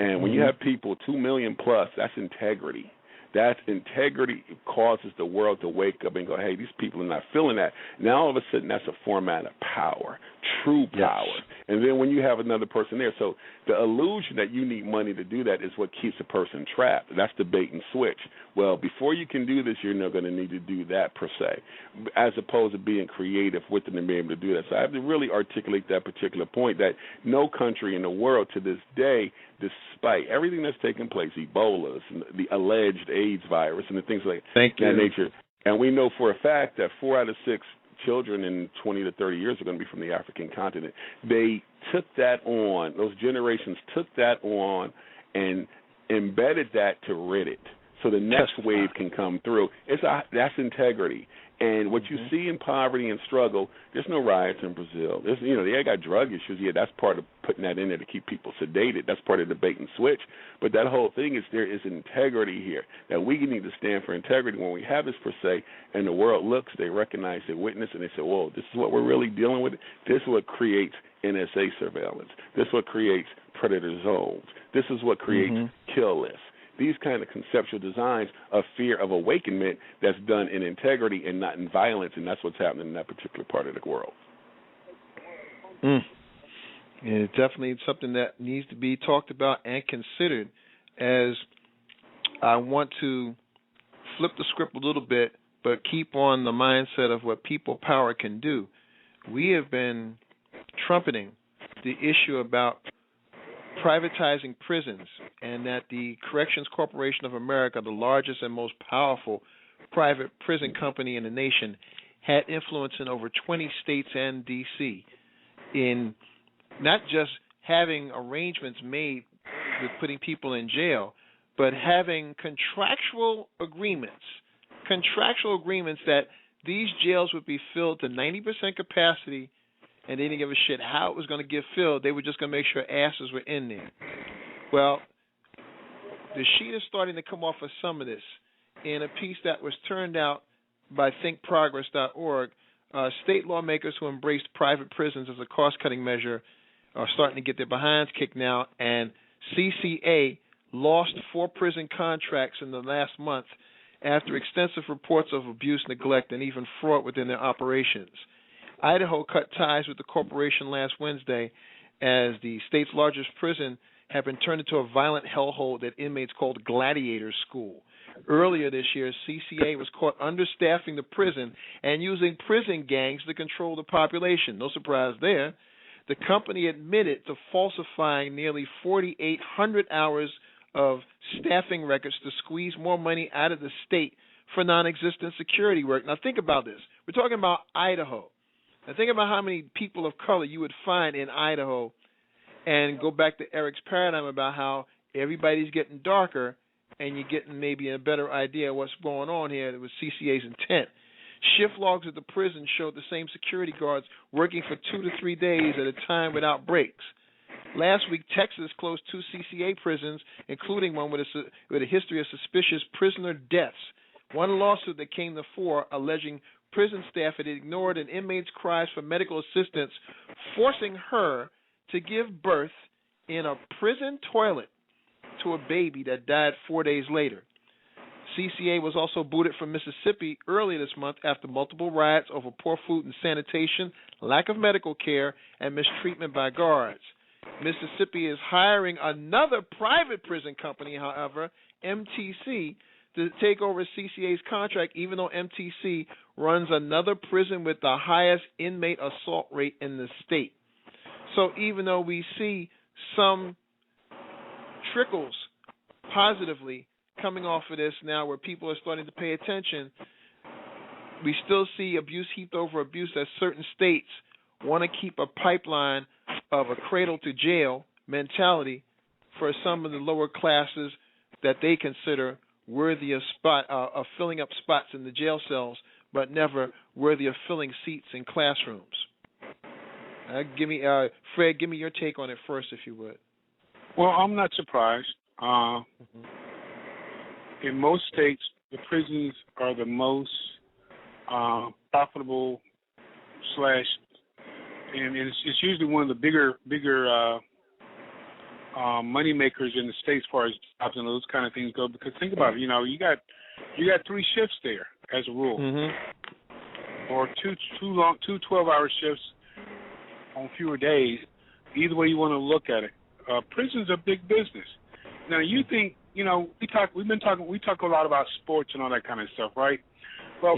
And when you have people 2 million plus, that's integrity. That integrity causes the world to wake up and go, hey, these people are not feeling that. Now all of a sudden that's a format of power, true power. And then when you have another person there, so the illusion that you need money to do that is what keeps a person trapped. That's the bait and switch. Well, before you can do this, you're not going to need to do that per se, as opposed to being creative with them and being able to do that. So I have to really articulate that particular point, that no country in the world to this day, despite everything that's taken place, Ebola, the alleged AIDS virus, and the things like that nature, and we know for a fact that 4 out of 6 children in 20 to 30 years are going to be from the African continent. They took that on, those generations took that on and embedded that to rid it, so the next wave can come through. That's integrity. And what you see in poverty and struggle, there's no riots in Brazil. There's, they got drug issues. Yeah, that's part of putting that in there to keep people sedated. That's part of the bait and switch. But that whole thing is there is integrity here. That we need to stand for integrity. When we have this per se, and the world looks, they recognize, they witness, and they say, whoa, this is what we're really dealing with. This is what creates NSA surveillance. This is what creates predator zones. This is what creates kill lists. These kind of conceptual designs of fear of awakenment that's done in integrity and not in violence, and that's what's happening in that particular part of the world. And it's definitely something that needs to be talked about and considered. As I want to flip the script a little bit, but keep on the mindset of what people power can do. We have been trumpeting the issue about privatizing prisons, and that the Corrections Corporation of America, the largest and most powerful private prison company in the nation, had influence in over 20 states and D.C. in not just having arrangements made with putting people in jail, but having contractual agreements that these jails would be filled to 90% capacity, and they didn't give a shit how it was going to get filled. They were just going to make sure asses were in there. Well, the sheet is starting to come off of some of this. In a piece that was turned out by thinkprogress.org, state lawmakers who embraced private prisons as a cost-cutting measure are starting to get their behinds kicked now, and CCA lost 4 prison contracts in the last month after extensive reports of abuse, neglect, and even fraud within their operations. Idaho cut ties with the corporation last Wednesday as the state's largest prison had been turned into a violent hellhole that inmates called Gladiator School. Earlier this year, CCA was caught understaffing the prison and using prison gangs to control the population. No surprise there. The company admitted to falsifying nearly 4,800 hours of staffing records to squeeze more money out of the state for non-existent security work. Now think about this. We're talking about Idaho. Now think about how many people of color you would find in Idaho, and go back to Eric's paradigm about how everybody's getting darker and you're getting maybe a better idea of what's going on here with CCA's intent. Shift logs at the prison showed the same security guards working for 2 to 3 days at a time without breaks. Last week, Texas closed 2 CCA prisons, including one with a history of suspicious prisoner deaths. One lawsuit that came to fore alleging prison staff had ignored an inmate's cries for medical assistance, forcing her to give birth in a prison toilet to a baby that died 4 days later. CCA was also booted from Mississippi earlier this month after multiple riots over poor food and sanitation, lack of medical care, and mistreatment by guards. Mississippi is hiring another private prison company, however, MTC, to take over CCA's contract, even though MTC runs another prison with the highest inmate assault rate in the state. So even though we see some trickles positively coming off of this now where people are starting to pay attention, we still see abuse heaped over abuse as certain states want to keep a pipeline of a cradle to jail mentality for some of the lower classes that they consider worthy of filling up spots in the jail cells, but never worthy of filling seats in classrooms. Fred, give me your take on it first, if you would. Well, I'm not surprised. In most states, the prisons are the most profitable and it's usually one of the bigger money makers in the states as far as jobs and those kind of things go. Because think about it, you got 3 shifts there as a rule, or two 12-hour shifts on fewer days. Either way you want to look at it, prisons are big business. Now you think we talk a lot about sports and all that kind of stuff, right? Well,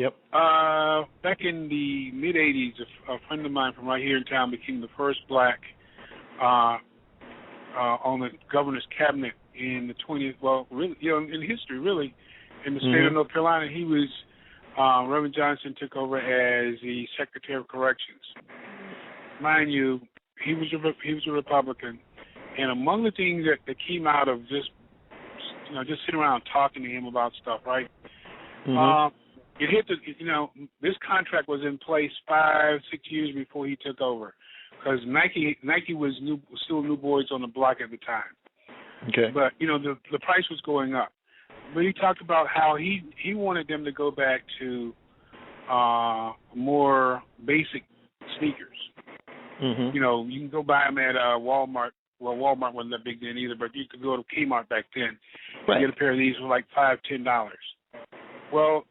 back in the mid '80s, a friend of mine from right here in town became the first black on the governor's cabinet in the 20th. Well, really, in history, really, in the state of North Carolina. He was Reverend Johnson took over as the Secretary of Corrections. Mind you, he was a Republican, and among the things that came out of just sitting around talking to him about stuff, right? it hit the, this contract was in place 5-6 years before he took over, because Nike was still new boys on the block at the time. Okay. But the price was going up. But he talked about how he wanted them to go back to more basic sneakers. Mm-hmm. You can go buy them at Walmart. Well, Walmart wasn't that big then either, but you could go to Kmart back then and get a pair of these for like $5-10. Well,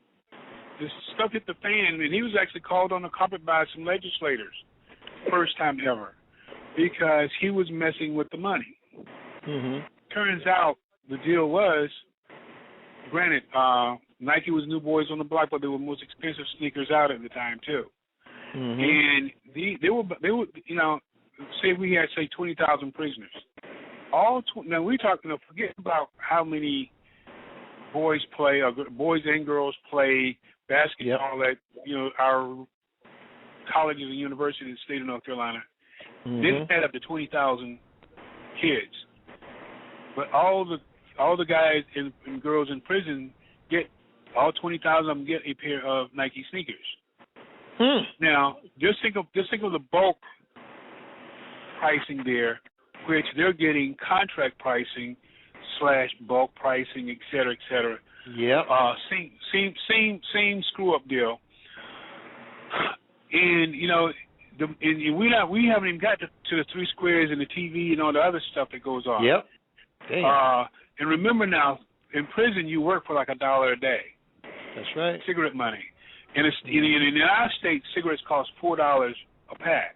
this stuff hit the fan, and he was actually called on the carpet by some legislators, first time ever, because he was messing with the money. Mm-hmm. Turns out the deal was, granted, Nike was new boys on the block, but they were the most expensive sneakers out at the time too. Mm-hmm. And they were say we had 20,000 prisoners. Now we talk. Forget about how many boys play, or boys and girls play basketball at our colleges and universities in the state of North Carolina. Mm-hmm. This had up to 20,000 kids, but all the guys and girls in prison get, all 20,000 of them get a pair of Nike sneakers. Now, just think of the bulk pricing there, which they're getting contract pricing / bulk pricing, et cetera, et cetera. Yeah. Same screw up deal. And we haven't even got to the three squares and the TV and all the other stuff that goes on. Yep. Damn. And remember now, in prison you work for like $1 a day. That's right. Cigarette money. And in our state, cigarettes cost $4 a pack.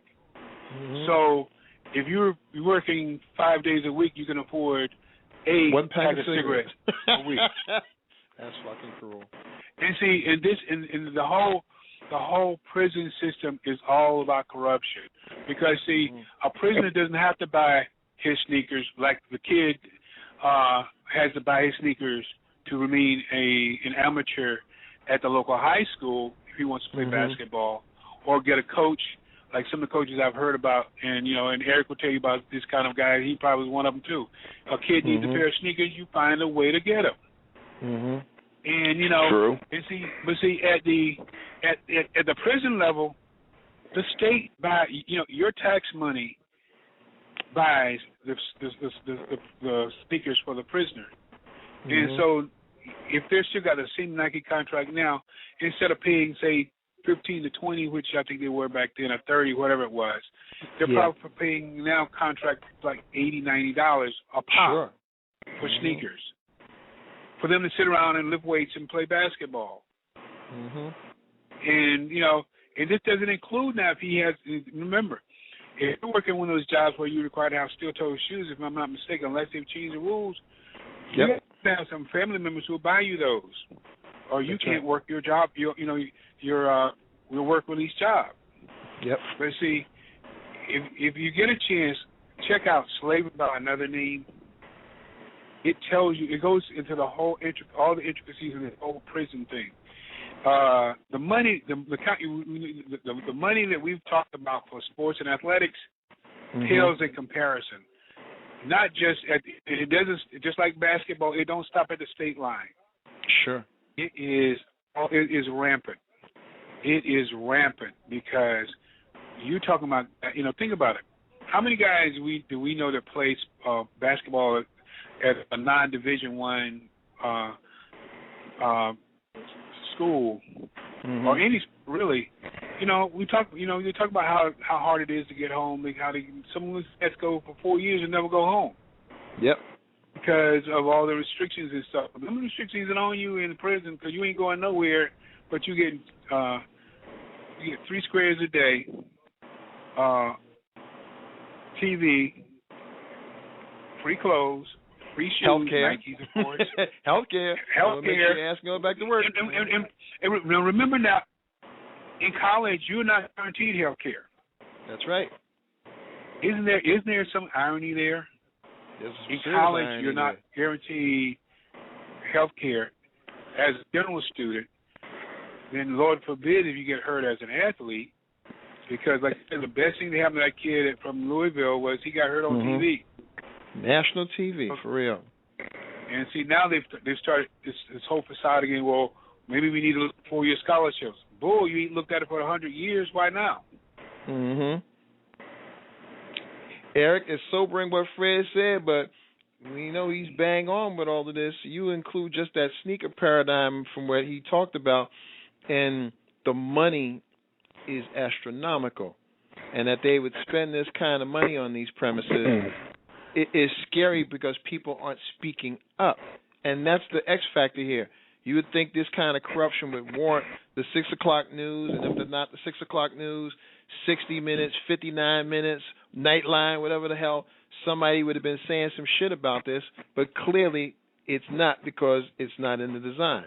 Mm-hmm. So if you're working 5 days a week, you can afford one pack of cigarettes a week. That's fucking cruel. And see, and the whole prison system is all about corruption. Because see, a prisoner doesn't have to buy his sneakers like the kid has to buy his sneakers to remain an amateur at the local high school if he wants to play basketball, or get a coach like some of the coaches I've heard about, and Eric will tell you about this kind of guy. He probably was one of them too. A kid needs a pair of sneakers, you find a way to get them. Mm-hmm. And True. And see, at the prison level, the state buy your tax money buys the sneakers for the prisoner. Mm-hmm. And so, if they're still got the same Nike contract now, instead of paying say $15 to $20, which I think they were back then, or $30, whatever it was, they're probably paying now contract like $80, $90 a pop for sneakers, for them to sit around and lift weights and play basketball. Mm-hmm. And and this doesn't include now if he has. Remember, if you're working one of those jobs where you're required to have steel-toe shoes, if I'm not mistaken, unless they've changed the rules, you have some family members who will buy you those, or you can't work your job. Your work release job. Yep. But see, if you get a chance, check out Slavery by Another Name. It tells you, it goes into the whole all the intricacies of this whole prison thing. The money, the money that we've talked about for sports and athletics pales in comparison. Not just it doesn't, just like basketball, it don't stop at the state line. Sure. It is rampant. It is rampant because you talking about, think about it. How many guys do we know that plays basketball at a non-Division I school or any really? We talk. You talk about how hard it is to get home. Like someone has to go for 4 years and never go home. Yep. Because of all the restrictions and stuff. The restrictions are on you in prison because you ain't going nowhere, but you get 3 squares a day, TV, free clothes, free shoes, healthcare. Nikes, of course. Healthcare. Ass going back to work. And remember now, in college, you're not guaranteed healthcare. That's right. Isn't there some irony there? In college, you're not guaranteed health care as a general student. Then, Lord forbid, if you get hurt as an athlete, because, like I said, the best thing that happened to that kid from Louisville was he got hurt on TV. National TV, for real. And see, now they've started this whole facade again. Well, Maybe we need to look at 4-year scholarships. Bull, you ain't looked at it for 100 years. Why now? Eric, it's sobering what Fred said, but we know he's bang on with all of this. You include just that sneaker paradigm from what he talked about, and the money is astronomical. And that they would spend this kind of money on these premises, it is scary because people aren't speaking up. And that's the X factor here. You would think this kind of corruption would warrant the 6 o'clock news, and if they're not the 6 o'clock news, 60 minutes, 59 minutes, Nightline, whatever the hell, somebody would have been saying some shit about this, but clearly it's not because it's not in the design.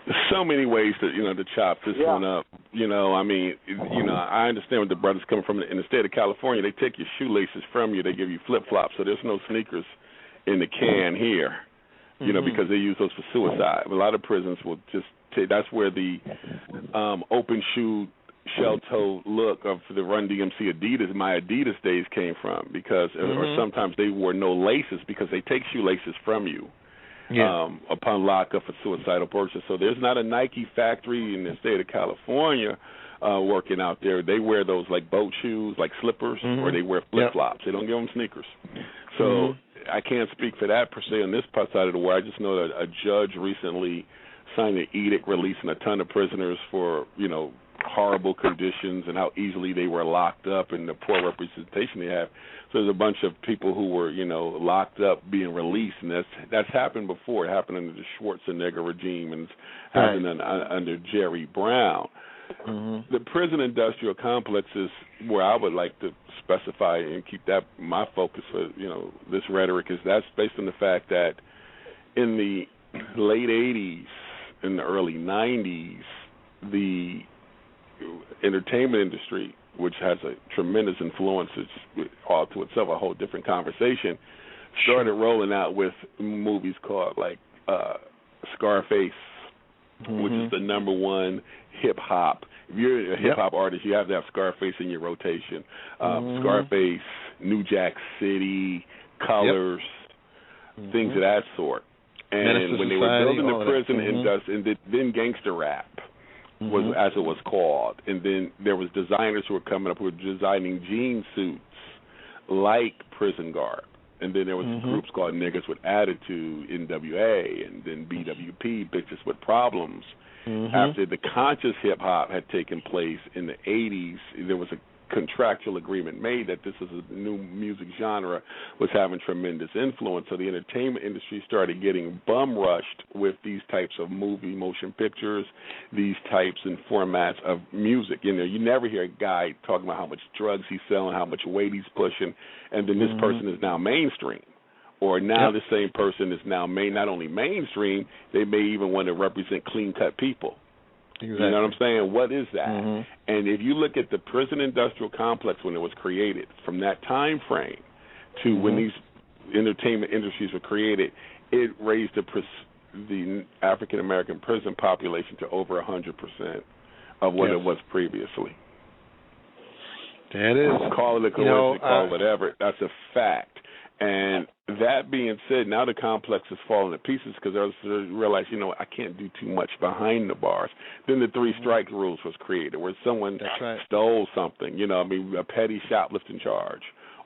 There's so many ways to chop this one up. I understand where the brother's coming from. In the state of California, they take your shoelaces from you. They give you flip-flops, so there's no sneakers in the can here, because they use those for suicide. A lot of prisons will just take, that's where the open shoe, shell-toe look of the Run DMC Adidas, my Adidas days came from, because or sometimes they wore no laces because they take shoelaces from you. Upon lockup for suicidal purchase. So there's not a Nike factory in the state of California working out there. They wear those like boat shoes, like slippers, or they wear flip-flops. They don't give them sneakers. So I can't speak for that per se on this side of the world. I just know that a judge recently signed an edict releasing a ton of prisoners for, horrible conditions and how easily they were locked up and the poor representation they have. So there's a bunch of people who were, locked up being released, and that's happened before. It happened under the Schwarzenegger regime, and it's happened under Jerry Brown. The prison industrial complex is where I would like to specify and keep that my focus for, this rhetoric, is that's based on the fact that in the late 80s and the early 90s, the entertainment industry, which has a tremendous influence, it's all to itself a whole different conversation, started rolling out with movies called like Scarface, which is the number one hip-hop. If you're a hip-hop artist, you have to have Scarface in your rotation. Scarface, New Jack City, Colors, things of that sort. And when they were building the prison industry, and then gangster rap was as it was called, and then there was designers who were coming up who were designing jean suits like prison garb, and then there was groups called Niggas with Attitude, NWA, and then BWP, Bitches with Problems. After the conscious hip-hop had taken place in the 80s, there was a contractual agreement made that this is a new music genre was having tremendous influence. So the entertainment industry started getting bum-rushed with these types of movie motion pictures, these types and formats of music. You never hear a guy talking about how much drugs he's selling, how much weight he's pushing, and then this person is now mainstream. Or now the same person is now not only mainstream, they may even want to represent clean-cut people. Exactly. You know what I'm saying? What is that? And if you look at the prison industrial complex when it was created, from that time frame to when these entertainment industries were created, it raised the African-American prison population to over 100% of what it was previously. That is. Call it a coincidence, call it whatever. That's a fact. And that being said, now the complex is falling to pieces because they realized, I can't do too much behind the bars. Then the 3 strike rules was created where someone stole something, a petty shoplifting charge,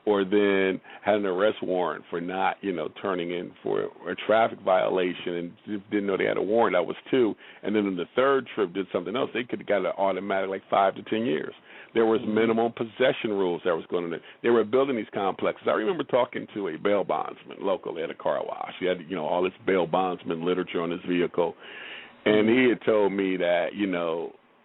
or then had an arrest warrant for not, turning in for a traffic violation and didn't know they had a warrant. That was 2. And then on the 3rd trip did something else. They could have got an automatic like 5 to 10 years. There was minimum possession rules that was going on. They were building these complexes. I remember talking to a bail bondsman locally at a car wash. He had, all this bail bondsman literature on his vehicle. And he had told me that,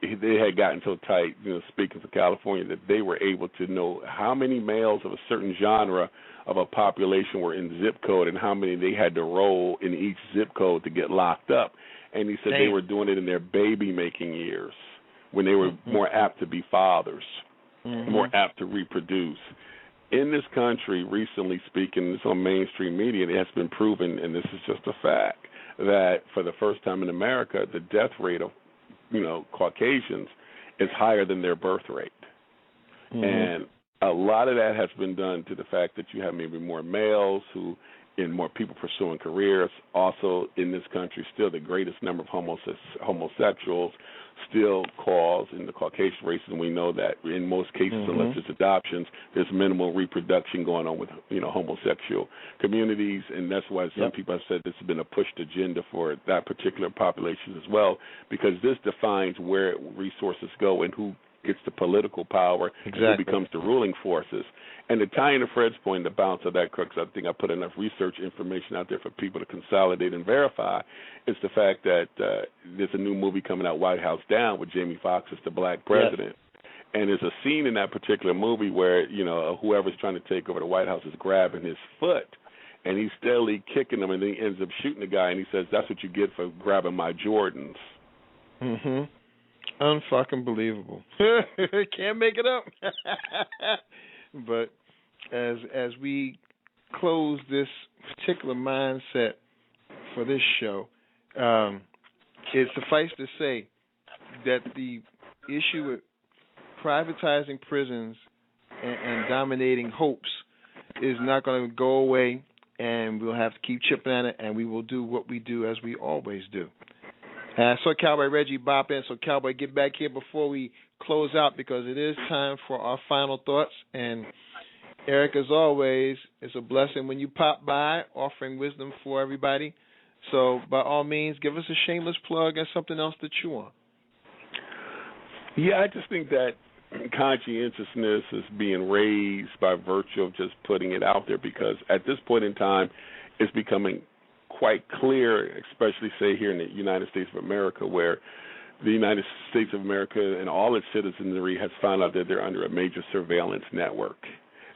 they had gotten so tight, speaking for California, that they were able to know how many males of a certain genre of a population were in zip code and how many they had to roll in each zip code to get locked up. And he said they were doing it in their baby-making years, when they were more apt to be fathers, more apt to reproduce. In this country, recently speaking, this on mainstream media, it has been proven, and this is just a fact, that for the first time in America, the death rate of, Caucasians is higher than their birth rate. And a lot of that has been done to the fact that you have maybe more males who in more people pursuing careers. Also, in this country, still the greatest number of homosexuals still cause in the Caucasian races, and we know that in most cases, unless it's adoptions, there's minimal reproduction going on with homosexual communities, and that's why some people have said this has been a pushed agenda for that particular population as well, because this defines where resources go and who gets the political power and who becomes the ruling forces. And to tie into Fred's point, the balance of that, because I think I put enough research information out there for people to consolidate and verify, is the fact that there's a new movie coming out, White House Down, with Jamie Foxx as the black president. And there's a scene in that particular movie where, whoever's trying to take over the White House is grabbing his foot, and he's steadily kicking him, and then he ends up shooting the guy, and he says, "That's what you get for grabbing my Jordans." Unfucking believable. Can't make it up. But as we close this particular mindset for this show, it suffice to say that the issue with privatizing prisons and dominating hopes is not going to go away, and we'll have to keep chipping at it, and we will do what we do as we always do. I saw Cowboy Reggie bop in, so Cowboy, get back here before we close out, because it is time for our final thoughts. And Eric, as always, it's a blessing when you pop by, offering wisdom for everybody. So by all means, give us a shameless plug and something else to chew on. Yeah, I just think that conscientiousness is being raised by virtue of just putting it out there, because at this point in time, it's becoming quite clear, especially, say, here in the United States of America, where the United States of America and all its citizenry has found out that they're under a major surveillance network,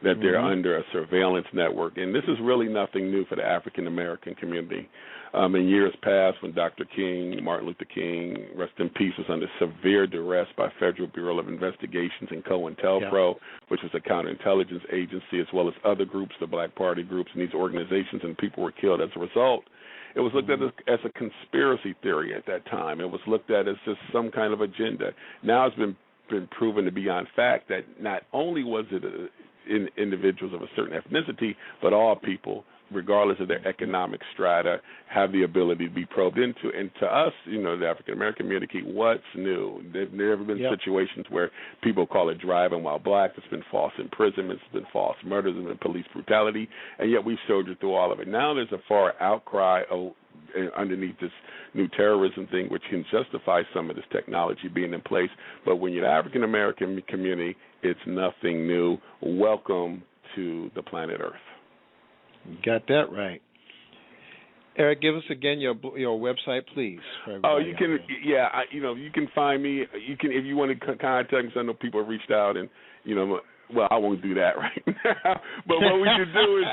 that they're under a surveillance network. And this is really nothing new for the African-American community. In years past, when Dr. King, Martin Luther King, rest in peace, was under severe duress by Federal Bureau of Investigations and COINTELPRO, which was a counterintelligence agency, as well as other groups, the Black Party groups, and these organizations, and people were killed as a result. It was looked at as a conspiracy theory at that time. It was looked at as just some kind of agenda. Now it's been proven to be on fact that not only was it individuals of a certain ethnicity, but all people, regardless of their economic strata, have the ability to be probed into. And to us, the African-American community, what's new? There've never been situations where people call it driving while black. It's been false imprisonments, it's been false murders, it's been police brutality, and yet we've soldiered through all of it. Now there's a far outcry underneath this new terrorism thing, which can justify some of this technology being in place. But when you're the African-American community, it's nothing new. Welcome to the planet Earth. Got that right. Eric, give us again your website, please. Oh, you can, you can find me. You can, if you want to contact me. I know people have reached out, and well, I won't do that right now. But what we can do is,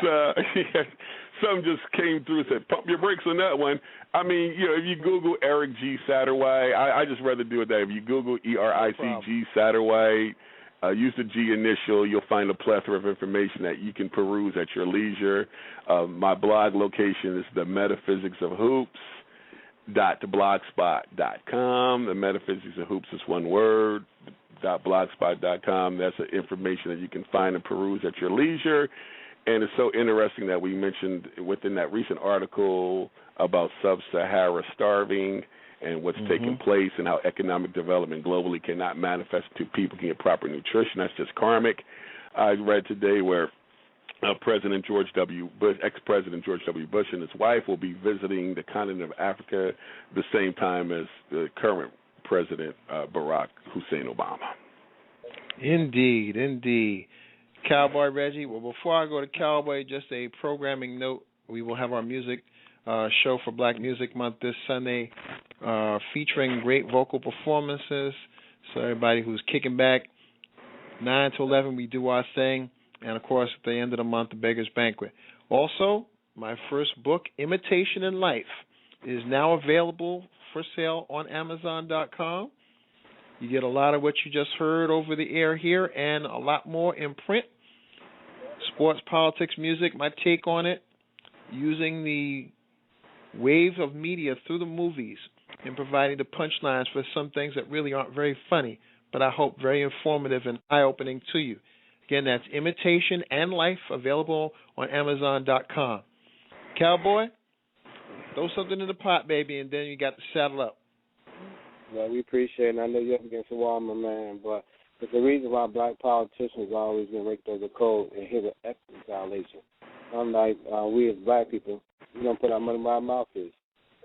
something just came through and said, pump your brakes on that one. I mean, if you Google Eric G. Satterwhite, I just rather do it that. If you Google ERICG Satterwhite, use the G initial, you'll find a plethora of information that you can peruse at your leisure. My blog location is the Metaphysics of Hoops.blogspot.com. The Metaphysics of Hoops is one word. .blogspot.com. That's the information that you can find and peruse at your leisure. And it's so interesting that we mentioned within that recent article about sub-Sahara starving and what's taking place and how economic development globally cannot manifest until people can get proper nutrition. That's just karmic. I read today where ex-President George W. Bush and his wife will be visiting the continent of Africa the same time as the current President Barack Hussein Obama. Indeed. Cowboy Reggie. Well, before I go to Cowboy, just a programming note. We will have our music show for Black Music Month this Sunday, featuring great vocal performances. So everybody who's kicking back, 9 to 11, we do our thing. And, of course, at the end of the month, the Beggar's Banquet. Also, my first book, Imitation in Life, is now available for sale on Amazon.com. You get a lot of what you just heard over the air here and a lot more in print. Sports, politics, music, my take on it, using the wave of media through the movies and providing the punchlines for some things that really aren't very funny, but I hope very informative and eye-opening to you. Again, that's Imitation and Life, available on Amazon.com. Cowboy, throw something in the pot, baby, and then you got to saddle up. Well, we appreciate it. And I know you're up against the wall, my man, but it's the reason why black politicians always been raked over the cold and hit an ethics violation. Unlike we as black people, we don't put our money where our mouth is.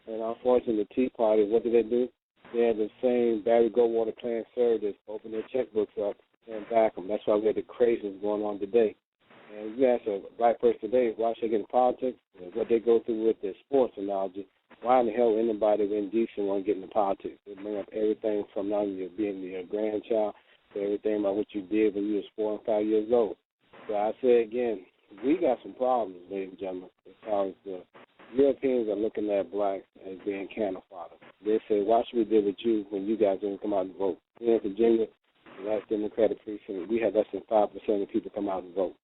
And unfortunately, the Tea Party, what do? They had the same Barry Goldwater plan service, open their checkbooks up and back them. That's why we had the craziness going on today. And you ask a black person today why should they get in politics, what they go through with their sports analogy, why in the hell anybody indecent want to get into politics? They bring up everything from now you being your grandchild to everything about what you did when you was 4 and 5 years old. So I say again, we got some problems, ladies and gentlemen, because the Europeans are looking at blacks as being cannon fodder. They say, why should we deal with you when you guys didn't come out and vote? Here in Virginia, the last Democratic precinct, we had less than 5% of the people come out and vote.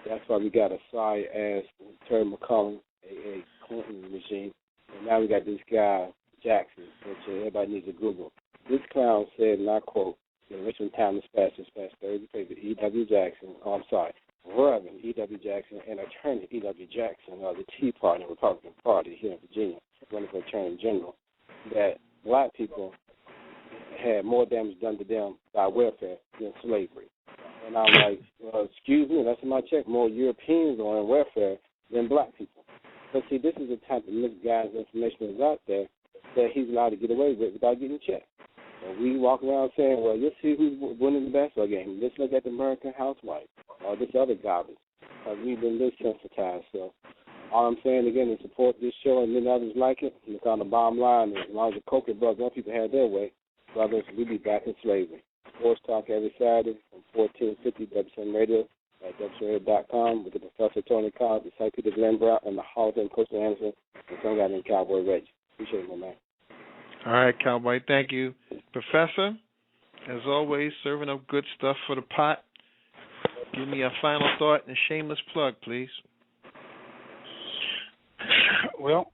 That's why we got a sorry-ass Terry McCullum, a Clinton regime, and now we got this guy, Jackson, which everybody needs to Google. This clown said, and I quote, in Richmond Town Dispatch, Thursday paper, E.W. Jackson, Reverend E.W. Jackson and Attorney E.W. Jackson of the Tea Party, Republican Party here in Virginia, running for Attorney General, that black people had more damage done to them by welfare than slavery. And I'm like, well, excuse me, that's in my check. More Europeans are on welfare than black people. But see, this is the type of misguided information that's out there that he's allowed to get away with without getting checked. And we walk around saying, well, you'll see who's winning the basketball game. Let's look at the American housewife or this other garbage. We've been desensitized. So all I'm saying, again, is support this show and many others like it. Because the bottom line is, as long as the Coke brothers, other people have their way, brothers, we'll be back in slavery. Sports Talk every Saturday from 1450 WCN Radio at WCNradio.com with the Professor Tony Cobb, the Psychic Glenn Brown, and the Hall of Fame Coach Anderson, and some guy named Cowboy Reggie. Appreciate it, my man. All right, Cowboy. Thank you. Professor, as always, serving up good stuff for the pot. Give me a final thought and a shameless plug, please. Well,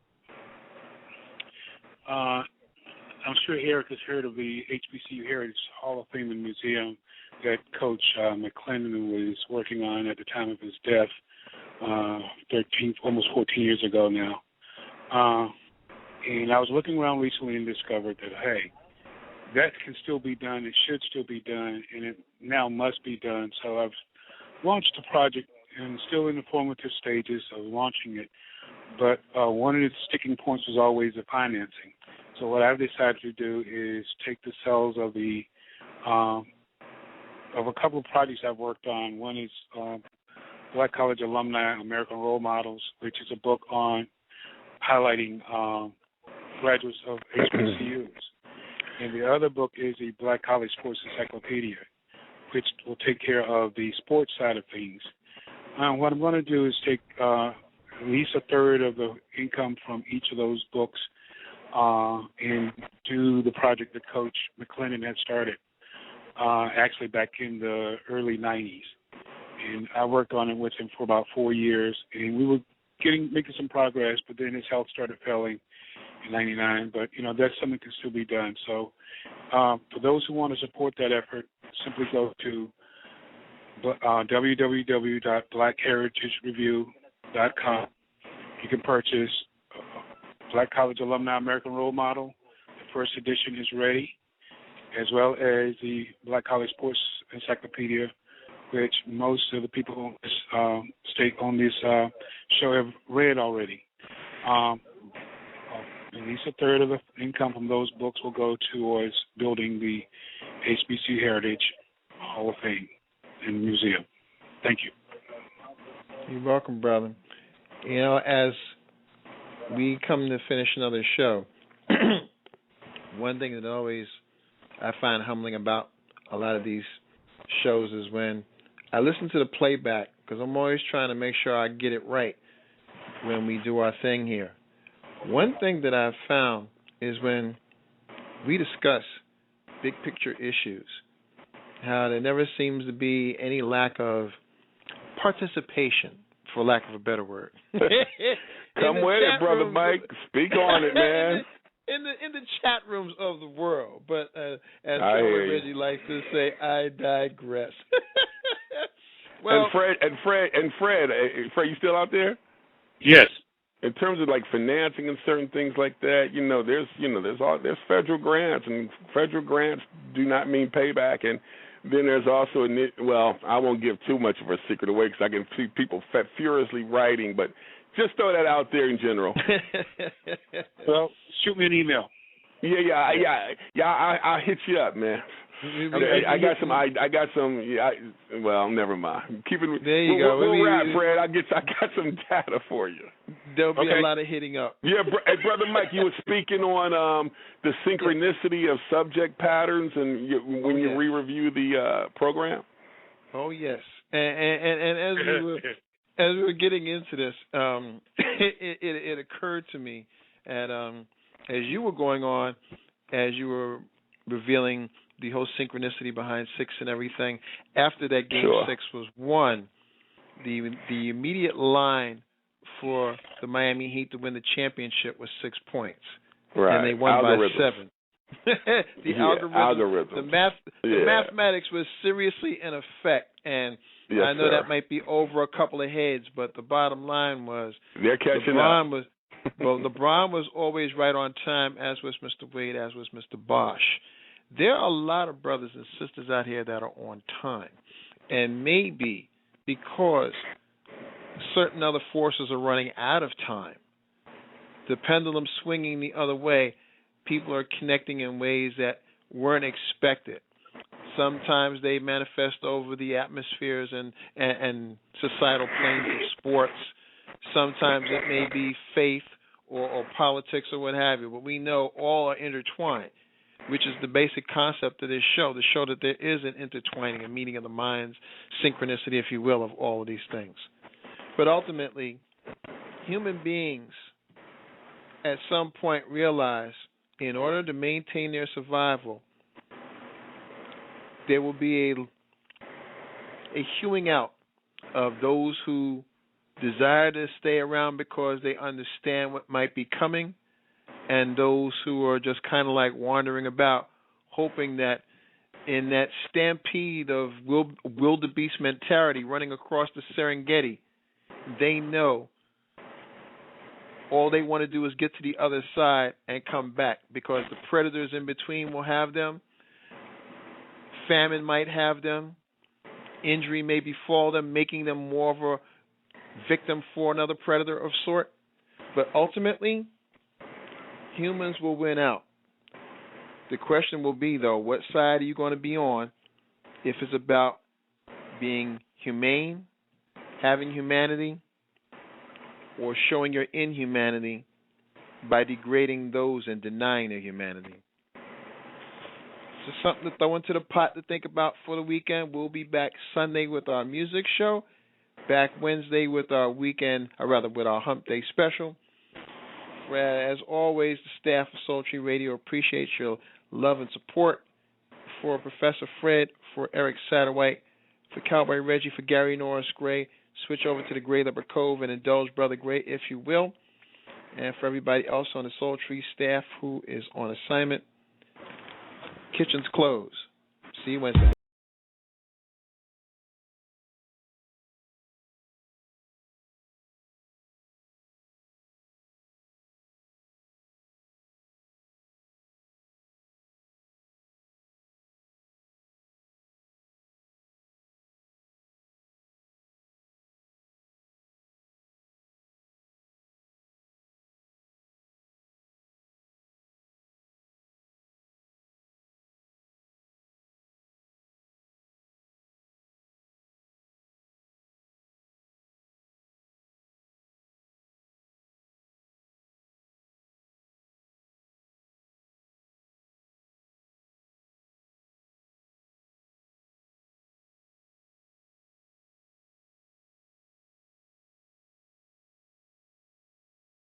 I'm sure Eric has heard of the HBCU Heritage Hall of Fame and Museum that Coach McClendon was working on at the time of his death, almost 14 years ago now. And I was looking around recently and discovered that, hey, that can still be done, it should still be done, and it now must be done. So I've launched a project and still in the formative stages of launching it. But one of the sticking points was always the financing. So what I've decided to do is take the cells of a couple of projects I've worked on. One is Black College Alumni American Role Models, which is a book on highlighting graduates of HBCUs. And the other book is the Black College Sports Encyclopedia, which will take care of the sports side of things. What I'm going to do is take at least a third of the income from each of those books and do the project that Coach McClendon had started actually back in the early 90s. And I worked on it with him for about 4 years, and we were making some progress, but then his health started failing in 99. But, that's something that can still be done. So for those who want to support that effort, simply go to www.blackheritagereview.com. You can purchase Black College Alumni American Role Model. The first edition is ready, as well as the Black College Sports Encyclopedia, which most of the people on this show have read already. At least a third of the income from those books will go towards building the HBCU Heritage Hall of Fame and Museum. Thank you. You're welcome, brother. As we come to finish another show, one thing that always I find humbling about a lot of these shows is when I listen to the playback, because I'm always trying to make sure I get it right when we do our thing here. One thing that I've found is when we discuss big picture issues, how there never seems to be any lack of participation, for lack of a better word. Come with it, Brother Mike. Speak on it, man. In the chat rooms of the world. But as Reggie likes to say, I digress. Well, Fred, you still out there? Yes. in terms of like financing and certain things like that, there's federal grants, and federal grants do not mean payback. And then there's also I won't give too much of a secret away because I can see people furiously writing, but just throw that out there in general. Well, shoot me an email. I'll hit you up, man. I got some. Well, never mind. There you go. We'll wrap, Fred. I got some data for you. There'll be a lot of hitting up. Yeah, hey, Brother Mike, you were speaking on the synchronicity of subject patterns, and when you re-review the program. Oh yes, and as we were getting into this, it occurred to me that as you were going on, as you were revealing the whole synchronicity behind 6 and everything, after that game 6 was won, the immediate line for the Miami Heat to win the championship was 6 points. Right. And they won by 7. The algorithm. The mathematics was seriously in effect, and I know that might be over a couple of heads, but the bottom line was they're catching up. LeBron was always right on time, as was Mr. Wade, as was Mr. Bosch. There are a lot of brothers and sisters out here that are on time, and maybe because certain other forces are running out of time, the pendulum swinging the other way, people are connecting in ways that weren't expected. Sometimes they manifest over the atmospheres and societal planes of sports. Sometimes it may be faith or politics or what have you, but we know all are intertwined, which is the basic concept of this show, to show that there is an intertwining, a meeting of the minds, synchronicity, if you will, of all of these things. But ultimately, human beings at some point realize in order to maintain their survival, there will be a hewing out of those who desire to stay around because they understand what might be coming, and those who are just kind of like wandering about, hoping that in that stampede of wildebeest mentality running across the Serengeti, they know all they want to do is get to the other side and come back, because the predators in between will have them. Famine might have them. Injury may befall them, making them more of a victim for another predator of sort. But ultimately, humans will win out. The question will be, though, what side are you going to be on if it's about being humane, having humanity, or showing your inhumanity by degrading those and denying their humanity? So something to throw into the pot to think about for the weekend. We'll be back Sunday with our music show, back Wednesday with our with our Hump Day special. As always, the staff of Sultry Radio appreciates your love and support. For Professor Fred, for Eric Satterwhite, for Cowboy Reggie, for Gary Norris Gray, switch over to the Gray Leopard Cove and indulge Brother Gray if you will. And for everybody else on the Sultry staff who is on assignment, kitchen's closed. See you Wednesday.